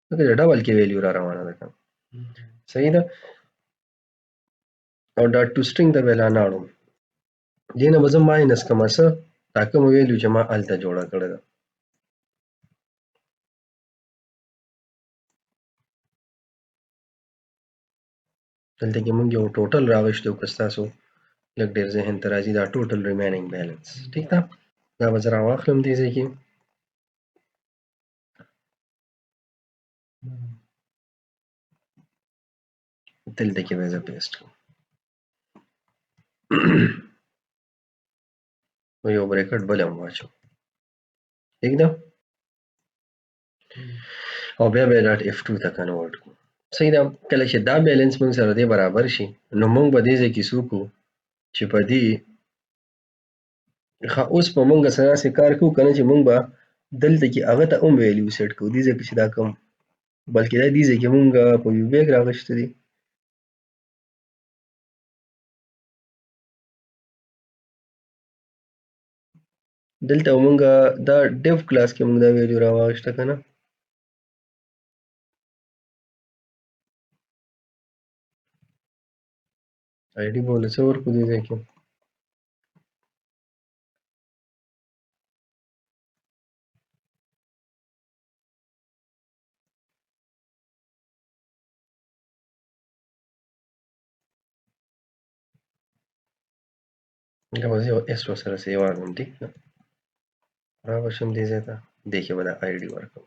S1: ځکه چې ډبل کې ویلیو را روانه ده که صحیح ده او ډاټ ټو سټرینګ ته به یې لا نه اړم دې نه به زه ماینس کړمه څه دا کومه ویلیو چې ما هلته جوړه کړې ده دلته کې موږ یو ټوټل راغشتی و که ستاسو لږ ډېر ذهن ته راځي دا ټوټل ریمیننګ بیلنس ټیک ده دا به زه راواخلم دې ځای کې دلته کې به زه پیسټ کړم یو بریکټ بل هم واچوم ٹھیک ده او بیا به ډاټ اف ټو ته کنورټ کړو صحیح ده کله چې دا بیلنس موږ سره دې برابر شي نو موږ به دې ځای کې څه وکړو چې په دې اوس په مونږ سره داسې کار کوو کنه چې مونږ به دلته کې هغه ته هم ویلیو سیټ کوو دې ځای کې چې دا کوم بلکې دا دې ځای کې مونږ په یو بیګ راغشته دي دلته مونږ دا ډیف کلاس کې مونږ دا ویلیو راواغشته کنه آی ډي به له څه ورکړو دې ځای کې دا به زه یو ایس ورسره سیو کړم ټیک ده را به شم دې ځای ته دې کې به دا آی ډي ورکړم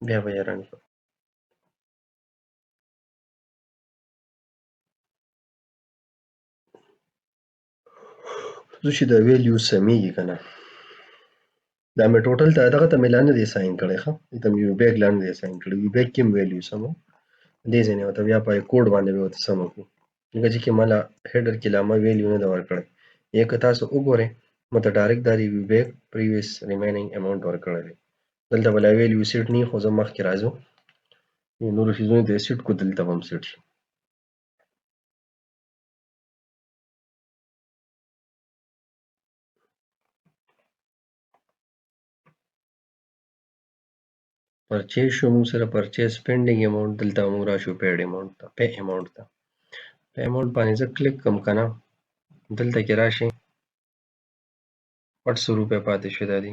S1: بیا به یې رن کړم زه چې دا ویلیو سمیږي کنه دا مې ټوټل ته دغه ته مې لا نه دی ساین کړی ښه دې ته مې یو بیګ لا نه دی ساین کړی یو بیګ کې هم ویلیو سمو دې ځای نه ورته بیا په کوډ باندې به ورته سمه کړو ځکه چې مله هیډر کې لا ما ویلیو نه ده ورکړی یا که تاسو وګورئ ما ته ډایرکټ دا ریویو بیک پریویس ریمینینګ اماونټ ورکړی دی دلته به لا ویلیو سیټ نه وي خو زه مخکې راځو نورو شیزونو ته یې سیټ کړو دلته به هم سیټ شي پرچیز شو موږ سره پرچیز پینډینګ اماونټ دلته موږ راشو پیډ اماونټ ته پے اماونټ ته پے اماونټ باندې زه کلیک کوم کنه دلته کې راشي 800 روپۍ پاتې شوی دا دي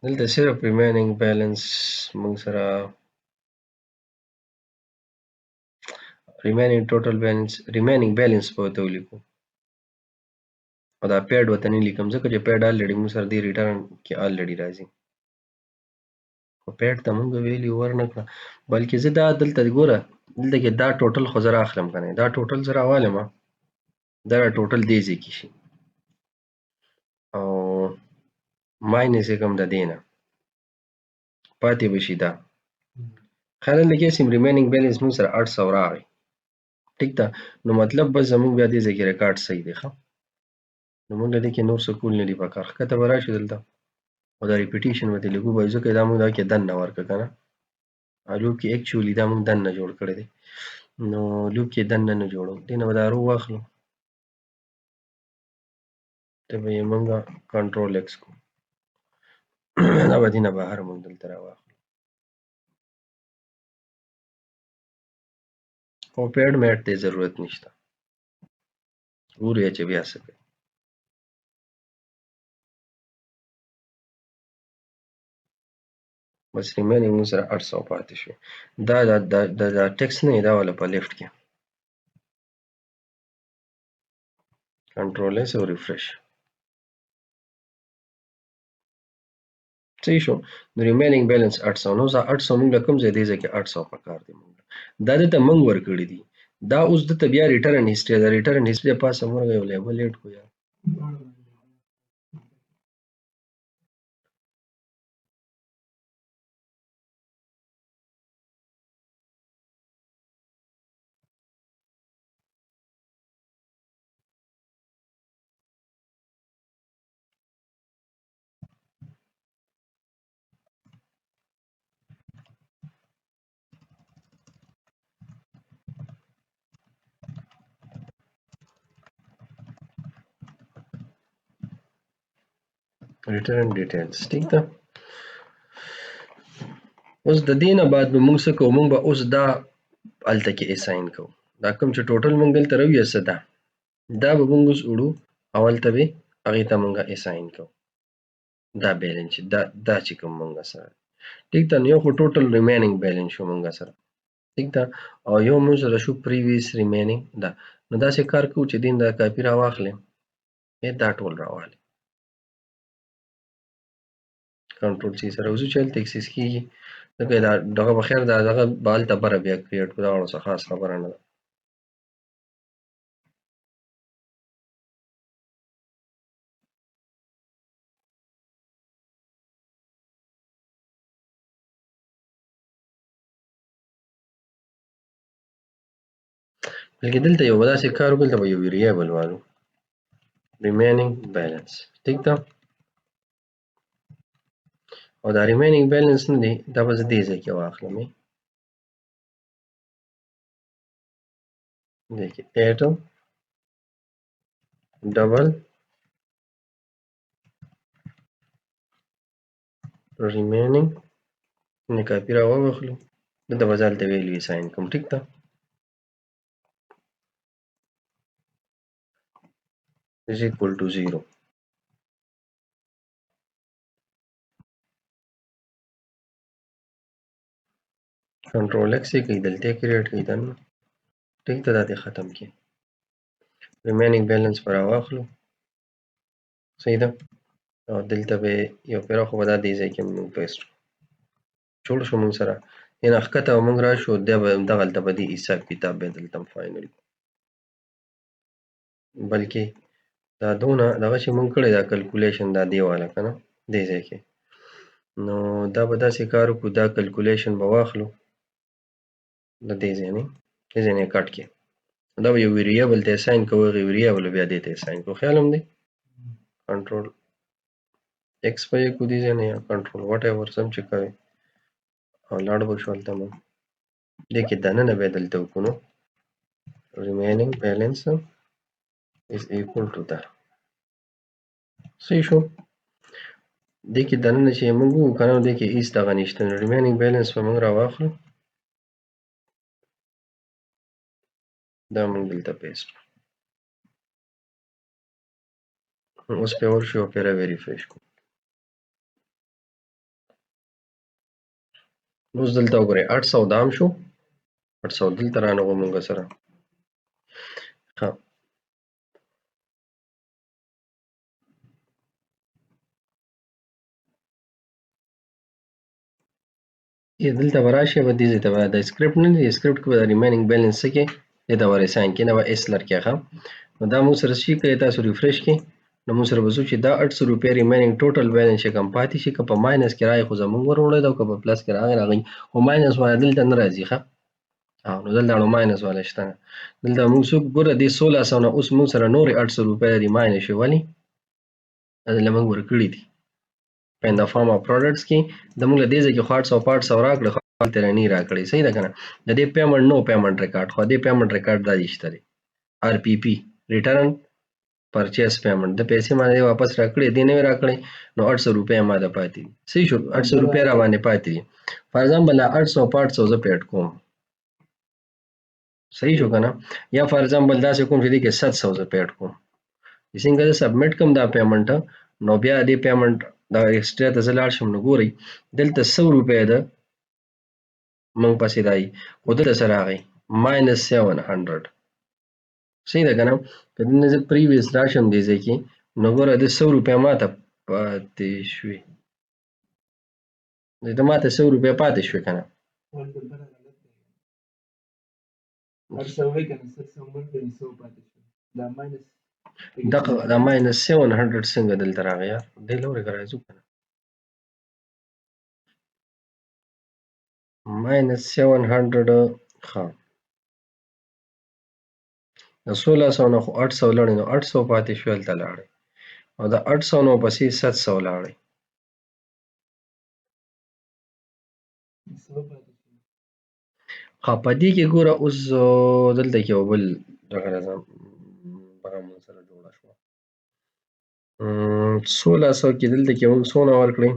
S1: دلته صرف ریمینینګ بیلنس موږ سره ریمینینګ ټوټل بیلنس ریمینینګ بیلنس به ورته ولیکو او دا پیډ ورته نه لیکم ځکه چې پیډ الریډي موږ سره دې ریټرن کې الریډي راځي خو پیډ ته موږ ویلیو ورنکړه بلکې زه دا دلته ګوره دلته کې دا ټوټل خو زه رااخلم کنه دا ټوټل زه راوالمه دا ټوټل دې ځای کې شي او ماینس یې کوم د دې نه پاتې به شي دا خیال لګیا سیم ریمینینګ بیلنس موږ سره 800 راغی ټیک ده نو مطلب بس زموږ بیا دې ځای کې ریکارډ صحیح دی ښه نو موږ دې کې نور څه کول نه دي پکار ښکته به راشي دلته او دا ریپیټیشن به ترې لږ ووایو ځکه دا موږ دا کې دننه ورکړه که نه لوپ کې اکچولي دا موږ دننه جوړ کړی دی نو لوپ کې دننه نه جوړو دې نه به دا رو واخلو ته به یې موږ کنټرول ایکس کو دا به دې نه بهر موږ دلته راواخلو او پیډ میټ ته ضرورت نشته ګورو چې بیا څه کوي بس ریمینینګ موږ سره 800 پاتې شوی دا ټیکس نه دا والا په لیفټ کې کنټرول ایس او ریفریش صحیح شو نو ریمینینګ بیلنس 800 نو 800 موږ له کوم ځای دی ځکه 800 پکار دی موږ دا دته موږ ورکړی دي دا اوس دته بیا ریټرن هیستوري دا ریټرن هیستوري پاسه موږ یو لیبل اډ کو یا ریټرن ډیټیلز ٹھیک ده اوس د دې نه بعد به موږ څه کوو موږ به اوس دا هلته کې اساین کوو دا کوم چې ټوټل موږ دلته راویو څه ده دا به موږ اوس وړو او هلته به هغې ته موږ اساین کوو دا بیلنس دا چې کوم موږ سره ټیک ده نو یو خو ټوټل ریمینینګ بیلنس شو موږ سره ٹھیک ده او یو موږ سره شو پریویس ریمینینګ ده نو داسې کار کوو چې دین دا کاپي راواخلې دا ټول راوالې کنټرول سی سره وځو چې هلته اکسس کېږي ځکه دا دغه بخیر دا دغه به هلته بره بیا کریټ کړو دا واړو څه خاص خبره نه ده بلکې دلته یو به داسې کار وکړو، دلته به یو ویریبل والو ریمینینګ بیلنس. ټیک ده، او دا ریمینینګ بیلنس نه دی، دا به زه دې ځای کې واخلم دې کې ایټ ډبل ریمینینګ نه کاپی را واخلو، دلته به زه هلته ویلو ساین کوم. ټیک ده، is equal to 0. کنټرول ایکس یې کوي، دلته کریټ کوي دننه. ټیک ده، دا دې ختم کړي. ریمینینګ بیلنس به راواخلو، صحیح ده، او دلته به یو پیره خو به دا دې ځای کې موږ پیسټ کړو. جوړ شو موږ سره نه ښکته او موږ راشو دغلته به دې حساب کتاب به دلته فاینل، بلکې دا دونه دغه چې موږ کړی دا کلکولیشن دا دې والا که نه دې ځای کې، نو دا به داسې کار وکړو، دا کلکولیشن به واخلو د دې ځای نه، دې ځای نه یې کټ کړي، دا به یو ویریبل ته اساین کوو، هغې ویریبل بیا دې ته اساین کوو. خیال هم دی کنټرول ایکس به یې کړو دې ځای نه، یا کنټرول واټ ایور سم چې کوئ، او لاړ به شو هلته موږ دې کې دننه به یې دلته وکړو نو ریمینینګ بیلنس is equal to that. صحیح شو، دې کې دننه چې موږ وکړو که نه، دې کې هېڅ دغه نشته، نو ریمینینګ بیلنس به موږ راواخلو، دا موږ دلته پیسټ کړو. اوس پې ورشو او پیره ویریفای کړو. اوس دلته وګورئ 800 دا هم شو، 800 دلته رانغو موږ سره. ښه، دلته به راشئ، به دې ځای ته به د سکرپټ نه دی، سکرپټ کې به د ریمینینګ بیلنس څه کړئ، دې ته به اساین کړئ، نه به ایس لرکړئ. ښه، نو دا موږ سره څه کوي، تاسو ریفریش کړئ، نو موږ سره به څه چې دا 800 روپۍ ریمینینګ ټوټل بیلنس چې کوم پاتې شي، که په ماینس کې راغی خو زموږ وروړی ده، او که په پلس کې راغی خو ماینس والا دلته نه راځي. ښه، نو دلته اړو ماینس والا شته نه، دلته موږ څوک ګوره دې 1600 نه اوس موږ سره نورې 800 روپۍ دي ماینس شوي، ولې دلته موږ ورکړي دي په ان د فارم اف پروډکټس کې، د موږ له دې ځای کې خو 800 راکړه، خو هلته راني راکړی، صحیح ده که نه. د دې پیمنټ نو پیمنټ ریکارډ، خو دې پیمنټ ریکارډ دا شته دی، آر پی پی ریټرن پرچیز پیمنټ، د پیسې ما دې واپس راکړې، دې نه وې راکړی، نو 800 روپۍ ما ده پاتې دي. صحیح شو، 800 روپۍ را باندې پاتې دي. فار ایگزامپل 800 په 800 زه پیډ کوم، صحیح شو که نه، یا فار ایگزامپل داسې کوم چې دې کې 700 زه پیډ کوم، څنګه زه سبمیټ کوم دا پیمنټ، نو بیا دې پیمنټ دا هسټري ته زه لاړ شم، نو ګورئ دلته 100 روپۍ ده موږ پسې رایي، خو دلته څه راغی ماینس 700. صحیح ده که نه، که دلته زه پریویس راشم دې ځای کې، نو ګوره د 100 روپۍ ماته پاتې شوي، دلته ماته 100 روپۍ پاتې شوي که نه. دغه دا ماینس 700 څنګه دلته راغی یار، دې لورې که راځو که نه، ماینس 700. ښه، د 1600 نه خو 800 لړې، نو 800 پاتې شو، هلته لاړئ، او د 800 نه پسې 700 لاړئ. ښه، په دې کې ګوره اوس دلته کې یو بل دغه راځم، هغه موږ سره جوړه شوه 1600 کې دلته کې موږ څونه ورکړئ،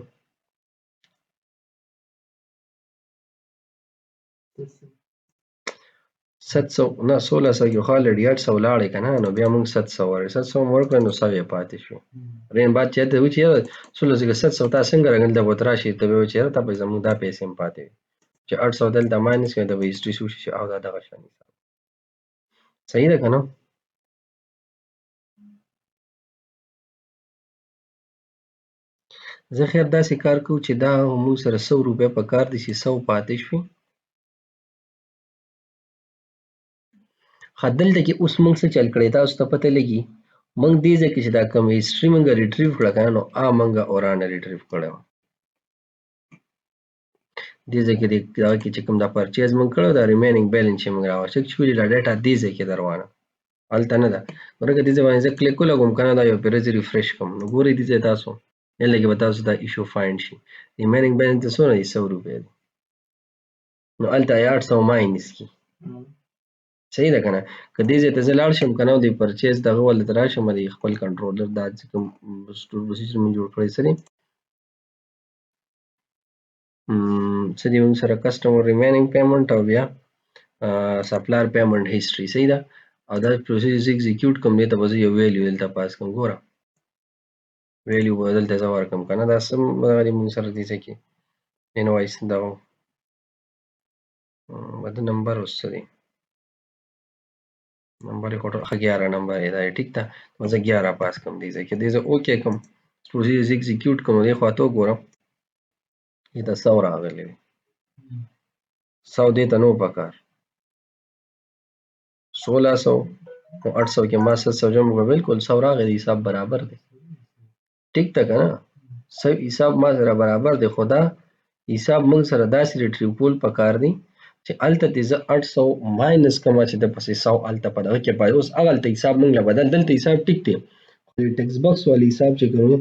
S1: 700 نه 1600 کې خو الریډي 800 لاړې که نه، نو بیا موږ 700 ورکړئ، 700 مو ورکړئ، نو 100 یې پاتې شو. رین بعد چې هلته وایي چې یاره 1600 کې 700 تا څنګه راغلي، دلته به ورته راشي، ته به وایي چې یاره تا به زموږ دا پیسې هم پاتې وي، چې 800 دلته ماینس کړئ، د به هسټري څه وشي او دا دغه شان حساب. صحیح ده که نه. زه خیر داسې کار کوو چې دا موږ سره 100 روپۍ په کار دي چې 100 پاتې شوي. ښه، دلته کې اوس موږ څه چل کړی تاسو ته پته لګي، موږ دې ځای کې چې دا کوم هسټري موږ ریټریو کړه که نه، نو موږ اورانه ریټریو کړې وه. دې ځای کې دغه کې چې کوم دا پرچیز موږ کړی دا ریمینینګ بیلنس چې موږ راواچوو چې دا ډیټا دې ځای کې روانه هلته نه ده ورکه دې ځای باندې زه کلیک ولګوم که نه دا یو پرې زه ریفرش کړم نو ګورئ دې ځای تاسو دلته کې به تاسو دا ایشو فایند شي ریمینینګ بیلنس څه څونه دی 100 روپۍ دی نو هلته 800 ماینس کی صحیح ده که نه که دې ځای ته زه لاړ شم که نه د پرچیز دغه ولته ته راشم د خپل کنټرولر دا چې کوم سټور پروسیجر مې جوړ کړی څه دی څه دی موږ سره کسټمر ریمینینګ پیمنټ او بیا سپلایر پیمنټ هیستري صحیح ده او دا پروسیجر ایگزیکیوټ کوم دی ته به زه یو ویلیو دلته پاس کوم ګوره ویلیو به دلته زه ورکړم که نه دا څه موږ سره دې ځای کې انوایس دغه به د نمبر اوس څه دی نمبر یې ښه 11 نمبر یې دا ټیک ده زه 11 پاس کوم دې ځای کې دې زه اوکې کوم پروسیجر ایگزیکیوټ کوم دې خواته وګورم دې ته 100 راغلی دی 100 دې ته نو پکار 1600 او 800 کې ما 700 جمع کړو بالکل 100 راغلی حساب برابر دی ټیک ده که نه حساب ما سره برابر دی خو دا حساب موږ سره داسې ریټریو کول پکار دی چې هلته دې زه 800 ماینس کړمه چې د پسې 100 هلته په دغه کې پاتې اوس هغه هلته حساب موږ له بدل دلته حساب ټیک دی خو د ټیکس باکس والی حساب چې کوو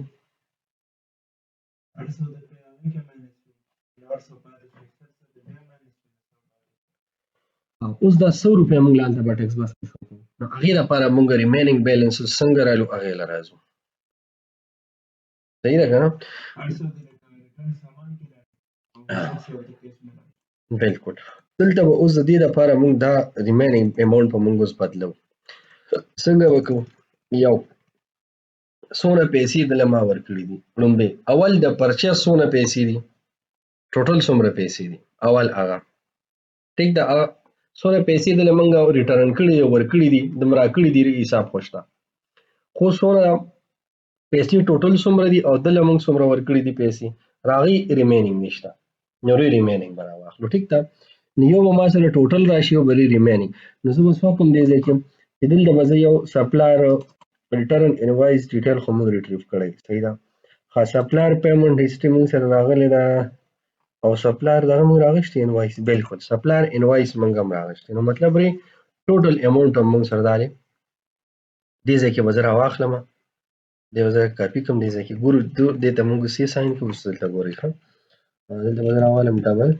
S1: اوس دا 100 روپۍ موږ له هلته به ټیکس باکس نو هغې دپاره موږ ریمینینګ بیلنس څنګه رالو هغې له راځو صحیح ده که نه بالکل دلته به اوس د دې دپاره موږ دا ریمینینګ اماونټ به موږ اوس بدلو څنګه به کوو یو څونه پیسې دله ما ورکړي دي لومړی اول د پرچیز څونه پیسې دي ټوټل څومره پیسې دي اول هغه ټیک ده هغه څونه پیسې دله موږ ریټرن کړي دي ورکړي دي دومره راکړي دي حساب خو شته خو څونه پیسې ټوټل څومره دي او دله موږ څومره ورکړي دي پیسې راغی ریمینینګ نشته نو ریمینینګ به راواخلو ټیک ده نو یو به ما سره ټوټل راشي او بلې ریمینینګ نو زه به څه وکړم دې ځای کې چې دلته به زه یو سپلایر ریټرن انوایس ډیټیل خو موږ ریټریو کړی صحیح ده ښه سپلایر پیمنټ هسټري موږ سره راغلی ده او سپلایر دغه موږ راغشتي انوایس بالکل سپلایر انوایس موږ هم راغشتي نو مطلب ری ټوټل اماونټ هم موږ سره دا دی دې ځای کې به زه راواخلم دې به زه کاپي کړم دې ځای کې ګورو دې ته موږ سی ساین کوو اوس دلته ګورئ ښه دلته به زه راوالم ډبل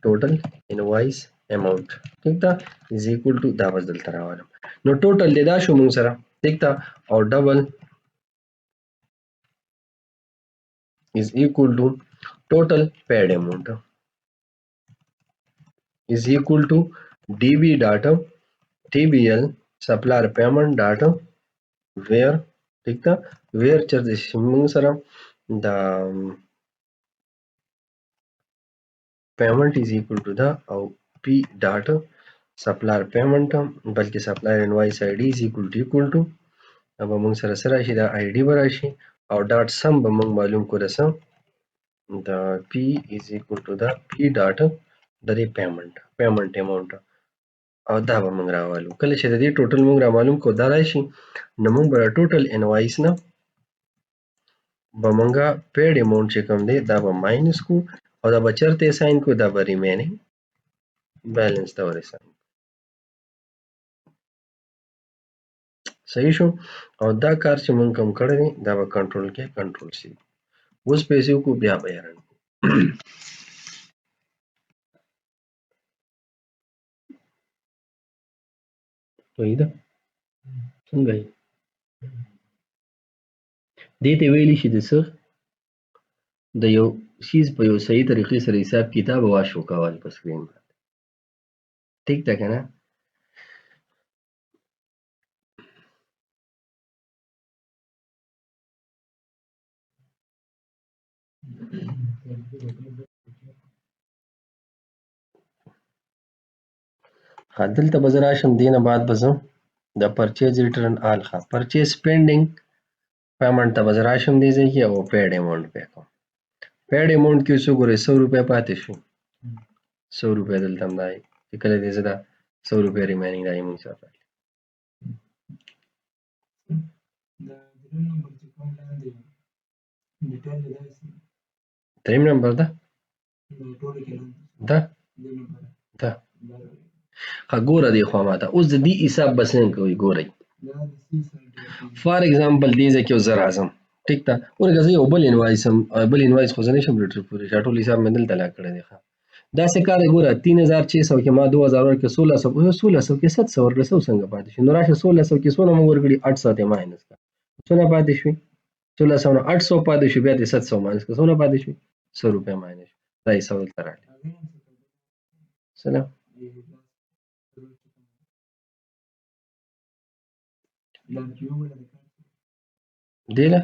S1: ټوټل انوایس اماونټ ټیک ده از ایکول ټو دا به دلته راوالم نو ټوټل دې دا شو موږ سره ټیک ده او ډبل is equal to total paid amount is equal to db data tbl supplier payment data where ٹھیک ده where charges موږ سره the payment is equal to the او p data supplier payment بلکې supplier invoice id is equal to अब موږ سره سره شي دا id به راشي او ډاټ سم به موږ معلوم کړو سم the p is equal to the p data د دې پیمنټ اماونټ او دا به موږ راوالو کله چې د دې ټوټل موږ را معلوم کو دا راشي نو موږ به ټوټل انوایس نه به موږ پیډ اماونټ چې کوم دی دا به ماینس کو او دا به چرته ساين کو دا به ریمینینګ بیلنس ته ورسوي صحیح شو او دا کار چې موږ کوم کړی دی دا به کنټرول کې کنټرول شي اوس پیسې کو بیا به یارن وایدا څنګه یې دې ته ویلی شي د څه د یو شیز په یو صحیح طریقې سره حساب کتاب واشو کول په سکرین باندې ټیک ده کنه دلته به زه راشم دې نه بعد به زه د پرچیز ریټرن آل ښه پرچیز پینډینګ پیمنټ ته به زه راشم دې ځای کې او پیډ اماونټ پې کوم پیډ اماونټ کې څو ګورئ 100 روپۍ پاتې شو 100 روپۍ دلته هم دی چې کله دې زه دا 100 روپۍ ریمینینګ دا یې موږ سره راغلي دریم نمبر ده ده ده ګوره دی خوا ماته اوس د دې حساب بس نه کوي ګورئ فار ایگزامپل دې ځکه یو زر اعظم ټیک ده ورګه زه یو بل انوایس خو زه نشم ریټریو کولی دا ټول حساب مې دلته لا کړی دی داسې کار دی ګوره 3600 کې ما 2000 ورکړه 1600 کې 700 ورکړه څنګه پاتې شي نو راشه 1600 کې څونه مو ورکړي 800 یې ماینس کړه څونه پاتې شوي 1600 نه 800 پاتې شي بیا دې 700 ماینس کړه څونه پاتې شوي 100 روپۍ ماینس دا حساب دلته راغلی سلام دی له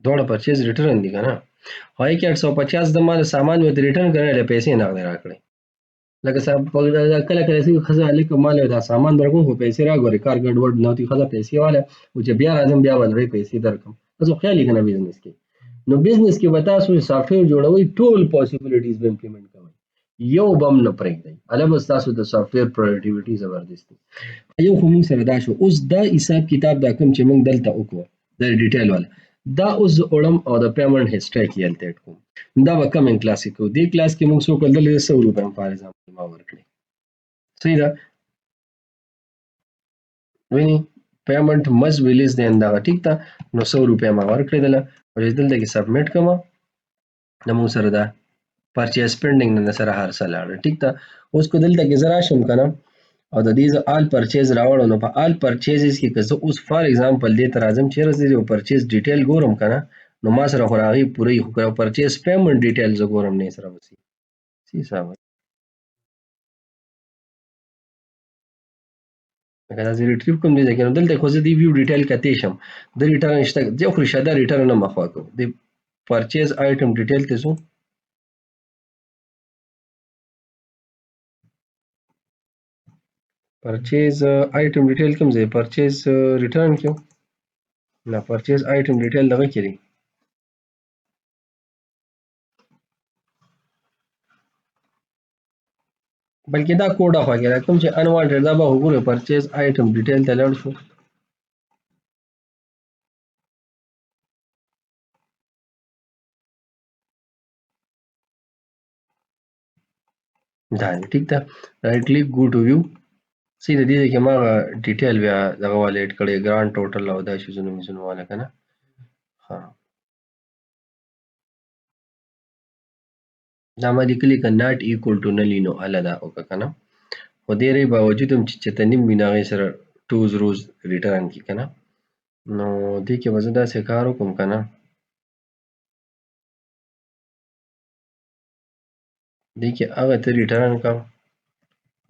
S1: دواړه پرچیز ریټرن دي که نه هغې کې 850 د ما د سامان مې ریټرن کړی له پیسې نغدې راکړې لکه کله کله چې ښځه هلکه ما له دا سامان درکوم خو پیسې راګورې کار ګډوډ نه وتي ښځه پیسې واله او چې بیا راځم بیا به درې پیسې درکړم تاسو خیال یې که نه بزنس کې نو بزنس کې به تاسو سافټویر جوړوئ ټول پاسبلیټیز به امپلیمنټ کوئ یو به هم نه پرېږدئ هله به ستاسو د سافټویر پروډکټیویټي زبردست وي یو خو موږ سره دا شو اوس دا حساب کتاب دا کوم چې موږ دلته وکړو دا ډیټیل والا دا اوس زه وړم او د پیمنټ هسټري کې هلته اډ کوم دا به کمنګ کلاس کې کوو دې کلاس کې موږ څو کړل دلته 100 روپۍ فار ایگزامپل ما ورکړې صحیح ده ویني پیمنټ مست ریلیز دی همدغه ټیک ده نو 100 روپۍ ما ورکړې دله او چې دلته کې سبمیټ کومه د موږ سره دا پرچیز پینډینګ نه سره هر څه لاړه ټیک ده اوس کو دلته کې زه راشم که نه او د دې زه آل پرچیز راوړم نو په آل پرچیزز کې که زه اوس فار ایگزامپل دې ته راځم چېرې زه یو پرچیز ډیټیل ګورم که نه نو ما سره خو هغې پوره وي خو که پرچیز پیمنټ ډیټیل زه ګورم نه سره به څه حساب لکه دا زه ریټریو کوم دې ځای کې نو دلته خو زه دې ویو ډیټیل کتی شم د ریټرن شته زه خو رشته دا ریټرن نه مخوا کوم د پرچیز آیټم ډیټیل ته ځو پرچیز آیټم ډیټیل کوم ځای پرچیز ریټرن کې نه پرچیز آیټم ډیټیل دغه کې دی بلکې دا کوډ اخوا کې دا کوم چې انوانټډ دا به وګورئ پرچیز آیټم ډیټیل ته لاړ شو دا دی ټیک ده رایټ کلیک ګو ټو ویو سی د دې کې ما ډیټیل بیا دغه والا اډ کړی ګرانټ ټوټل او دا شیزونه میزونه والا که نه ها دا ما لیکلي که ناټ ایکول ټو نل نو هله دا وکړه که نه خو دې رې باوجود هم چې چېرته نیم وي نو هغې سره ټوز روز ریټرن کړي که نه نو دې کې به زه داسې کار وکړم که نه دې کې هغه ته ریټرن کړم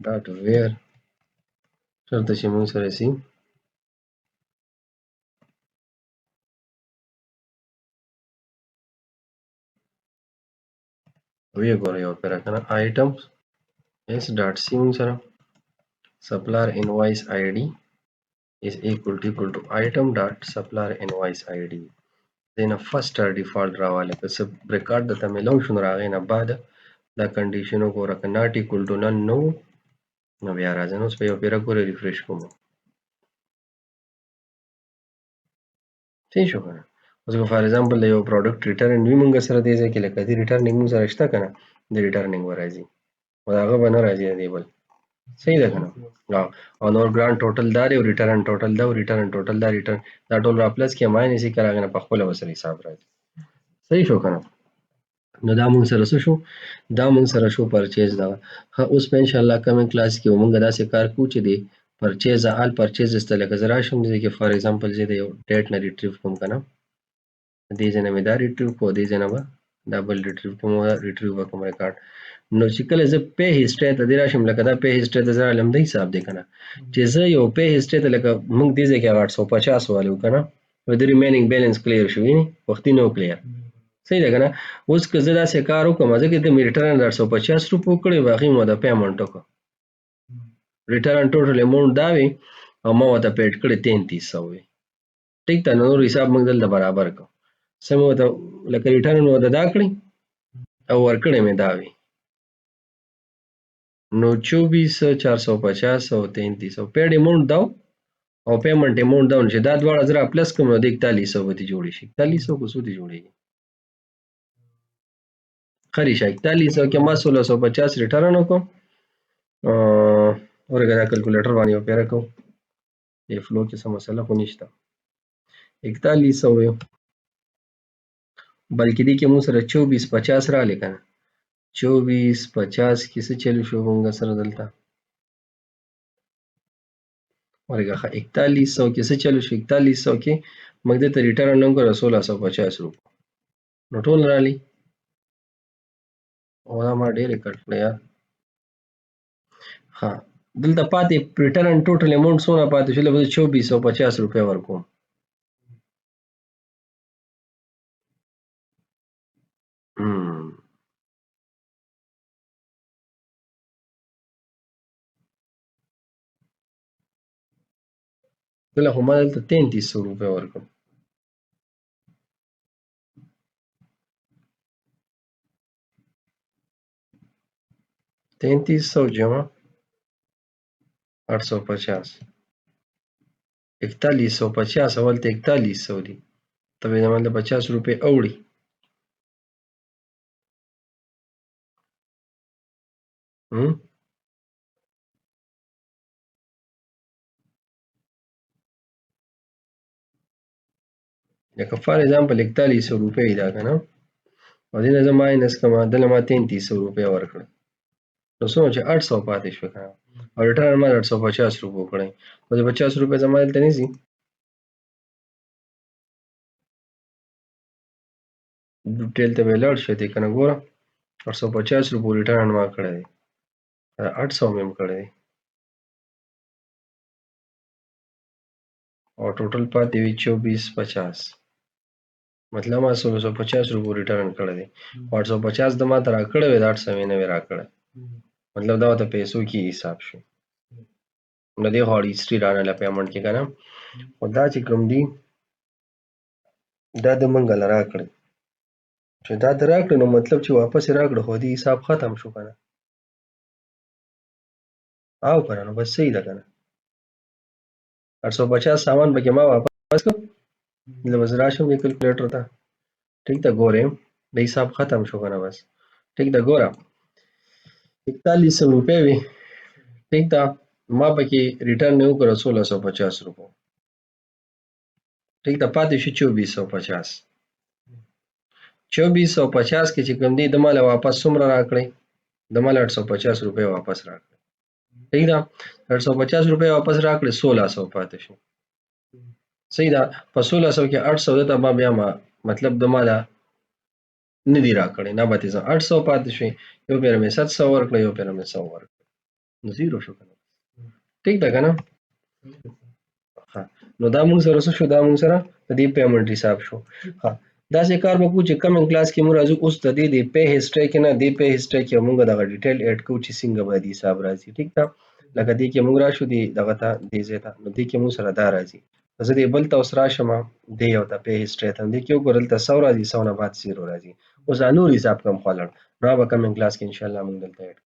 S1: ډاټ ویر چېرته چې موږ سره سي ویې ګوره یو پیره که نه آیټمز اس ډاټ سی موږ سره supplier invoice id is equal to item dot supplier invoice id then a first default راواله که څه ریکارډ درته میلاو شو نو هغې نه بعد دا کنډیشن وګوره که ناټ ایکول ټو نن نو نو بیا راځه نو اوس به یو پیره ګوره ریفریش کوم صحیح شو که نه اوس که فار ایگزامپل د یو پروډکټ ریټرن وي موږ سره دې ځای کې لکه دې ریټرنینګ موږ سره شته که نه د ریټرنینګ به راځي او د هغه به نه راځي د دې بل صحیح ده که نه او نور ګرانټ ټوټل دا دی او ریټرن ټوټل دا او ریټرن ټوټل دا ریټرن دا ټول را پلس کې ماینس یې کړه هغې نه په خپله به سره حساب راځي صحیح شو که نه نو دا موږ سره څه شو دا موږ سره شو پرچیز دغه ښه اوس په انشاءالله کمنګ کلاس کې به موږ داسې کار کوو چې دی پرچیز آل پرچیزز ته لکه زه راشم دې کې فار ایگزامپل زه د یو ډیټ نه ریټریو کوم که نه دې ځای نه مې دا ریټریو کړو دې ځای نه به دا بل ریټریو کوم ریټریو به کوم ریکارډ نو چې کله زه پې هسټري ته دې راشم لکه دا پې هسټري ته زه رالم د حساب دی که نه چې زه یو پې هسټري ته لکه موږ دې ځای کې هغه 850 والو که نه د ریمینینګ بیلنس کلیر شو وینې وختي نو کلیر صحیح ده که نه اوس که زه داسې کار وکړم ځکه ته مې ریټرن 850 روپۍ وکړی باقي مو د پیمنټ وکړه ریټرن ټوټل اماونټ دا وي او ما ورته پیډ کړی 3300 وي ټیک ده نور حساب موږ دلته برابر کړو څه مې ورته لکه ریټرن مې ورته دا کړی او ورکړی مې دا وي نو 24 450 او 3300 پیډ اماونټ دا او پیمنٹ اماؤنٹ داون شي دا دواړه زره پلس کوم نو د 4100 به دې جوړې شي 4100 کو څو دې جوړېږي خري شي 4100 کې ما 1650 ریټرن وکړم ورګه دا کیلکولیټر باندې وپیره کو ای فلو کې څه مسله خو نشته 4100 یو بلکې دې کې مو سره 2450 راغلی کنه 2450 کې څه چلو شو موږ سره دلته ورګه 4100 کې څه چلو شو 4100 کې موږ دې ته ریټرن نوم کړو 1650 روپے نو ټول رالی او دا ما ډېرې کټ کړې یار ها دلته پاتې ریټرن ټوټل اماونټ څونه پاتې شو لکه 2450 روپے ورکوم دلته خو ما دلته 3300 روپے ورکوم 3300 جمع 850 4150 اول ته 4100 دي تبې زموږ له 50 روپے اوړي لکه فار ایگزامپل 4100 روپے دا کنه او دې نه زه ماینس کما دلته ما 3300 روپے ورکړ نو څومره چې 800 پاتې شو کنه او ریټرن ما 850 روپے وکړی نو د 50 روپے زما دلته نيسي ډیټیل ته ویلړ شو دې کنه ګوره 850 روپے ریټرن ما کړی دی 800 مې کړی دی او ټوټل پاتې وی 2450 مطلب ما 1650 روپے ریټرن کړی دی 850 د ما ته راکړی وی 800 مې نه وی راکړی مطلب دا ته پیسو کې حساب شو نو دې هاړي هیستوري رانه پیمنٹ کې کنه او دا چې کوم دی دا د منګل راکړی چې دا راکړی نو مطلب چې واپس راکړو خو دې حساب ختم شو کنه او کنه نو بس صحیح ده کنه 850 سامان به ما واپس کړ د وزراشم د کیلکولیټر ته ٹھیک ده ګوره د حساب ختم شو کنه بس ٹھیک ده ګوره 4100 روپے وی ٹھیک ده ما پکې ریټرن نه وکړ 1650 روپے ٹھیک ده پاتې شو 2450 2450 کې چې کوم دی د مال واپس څومره راکړی د مال 850 روپے واپس راکړی ٹھیک ده 850 روپے واپس راکړي 1600 پاتې شو صحیح ده په 1600 کې 800 ته ما بیا ما مطلب د مالا نه دی راکړي نه به تاسو 800 پاتې شي یو پیر مې 700 ورکړي یو پیر مې 100 ورکړي نو زیرو شو کنه ٹھیک ده کنه ها نو دا موږ سره شو دا موږ سره د دې پیمنٹ حساب شو ها دا څه کار وکړو چې کمنګ کلاس کې موږ راځو اوس د دې په هیستوري کې نه دی په هیستوري کې موږ دا ډیټیل اډ کوو چې څنګه باندې حساب راځي ټیک ده لکه دې کې موږ راشو دی دغه ته دې زیاته نو دې کې موږ سره دا راځي زه دې بل ته اوس راشم دې یو ته په هیستوري ته دې کې وګورل ته 100 راځي 100 نه بعد 0 راځي اوس انور حساب کوم خلل نو به کمنګ کلاس کې ان شاء الله موږ دلته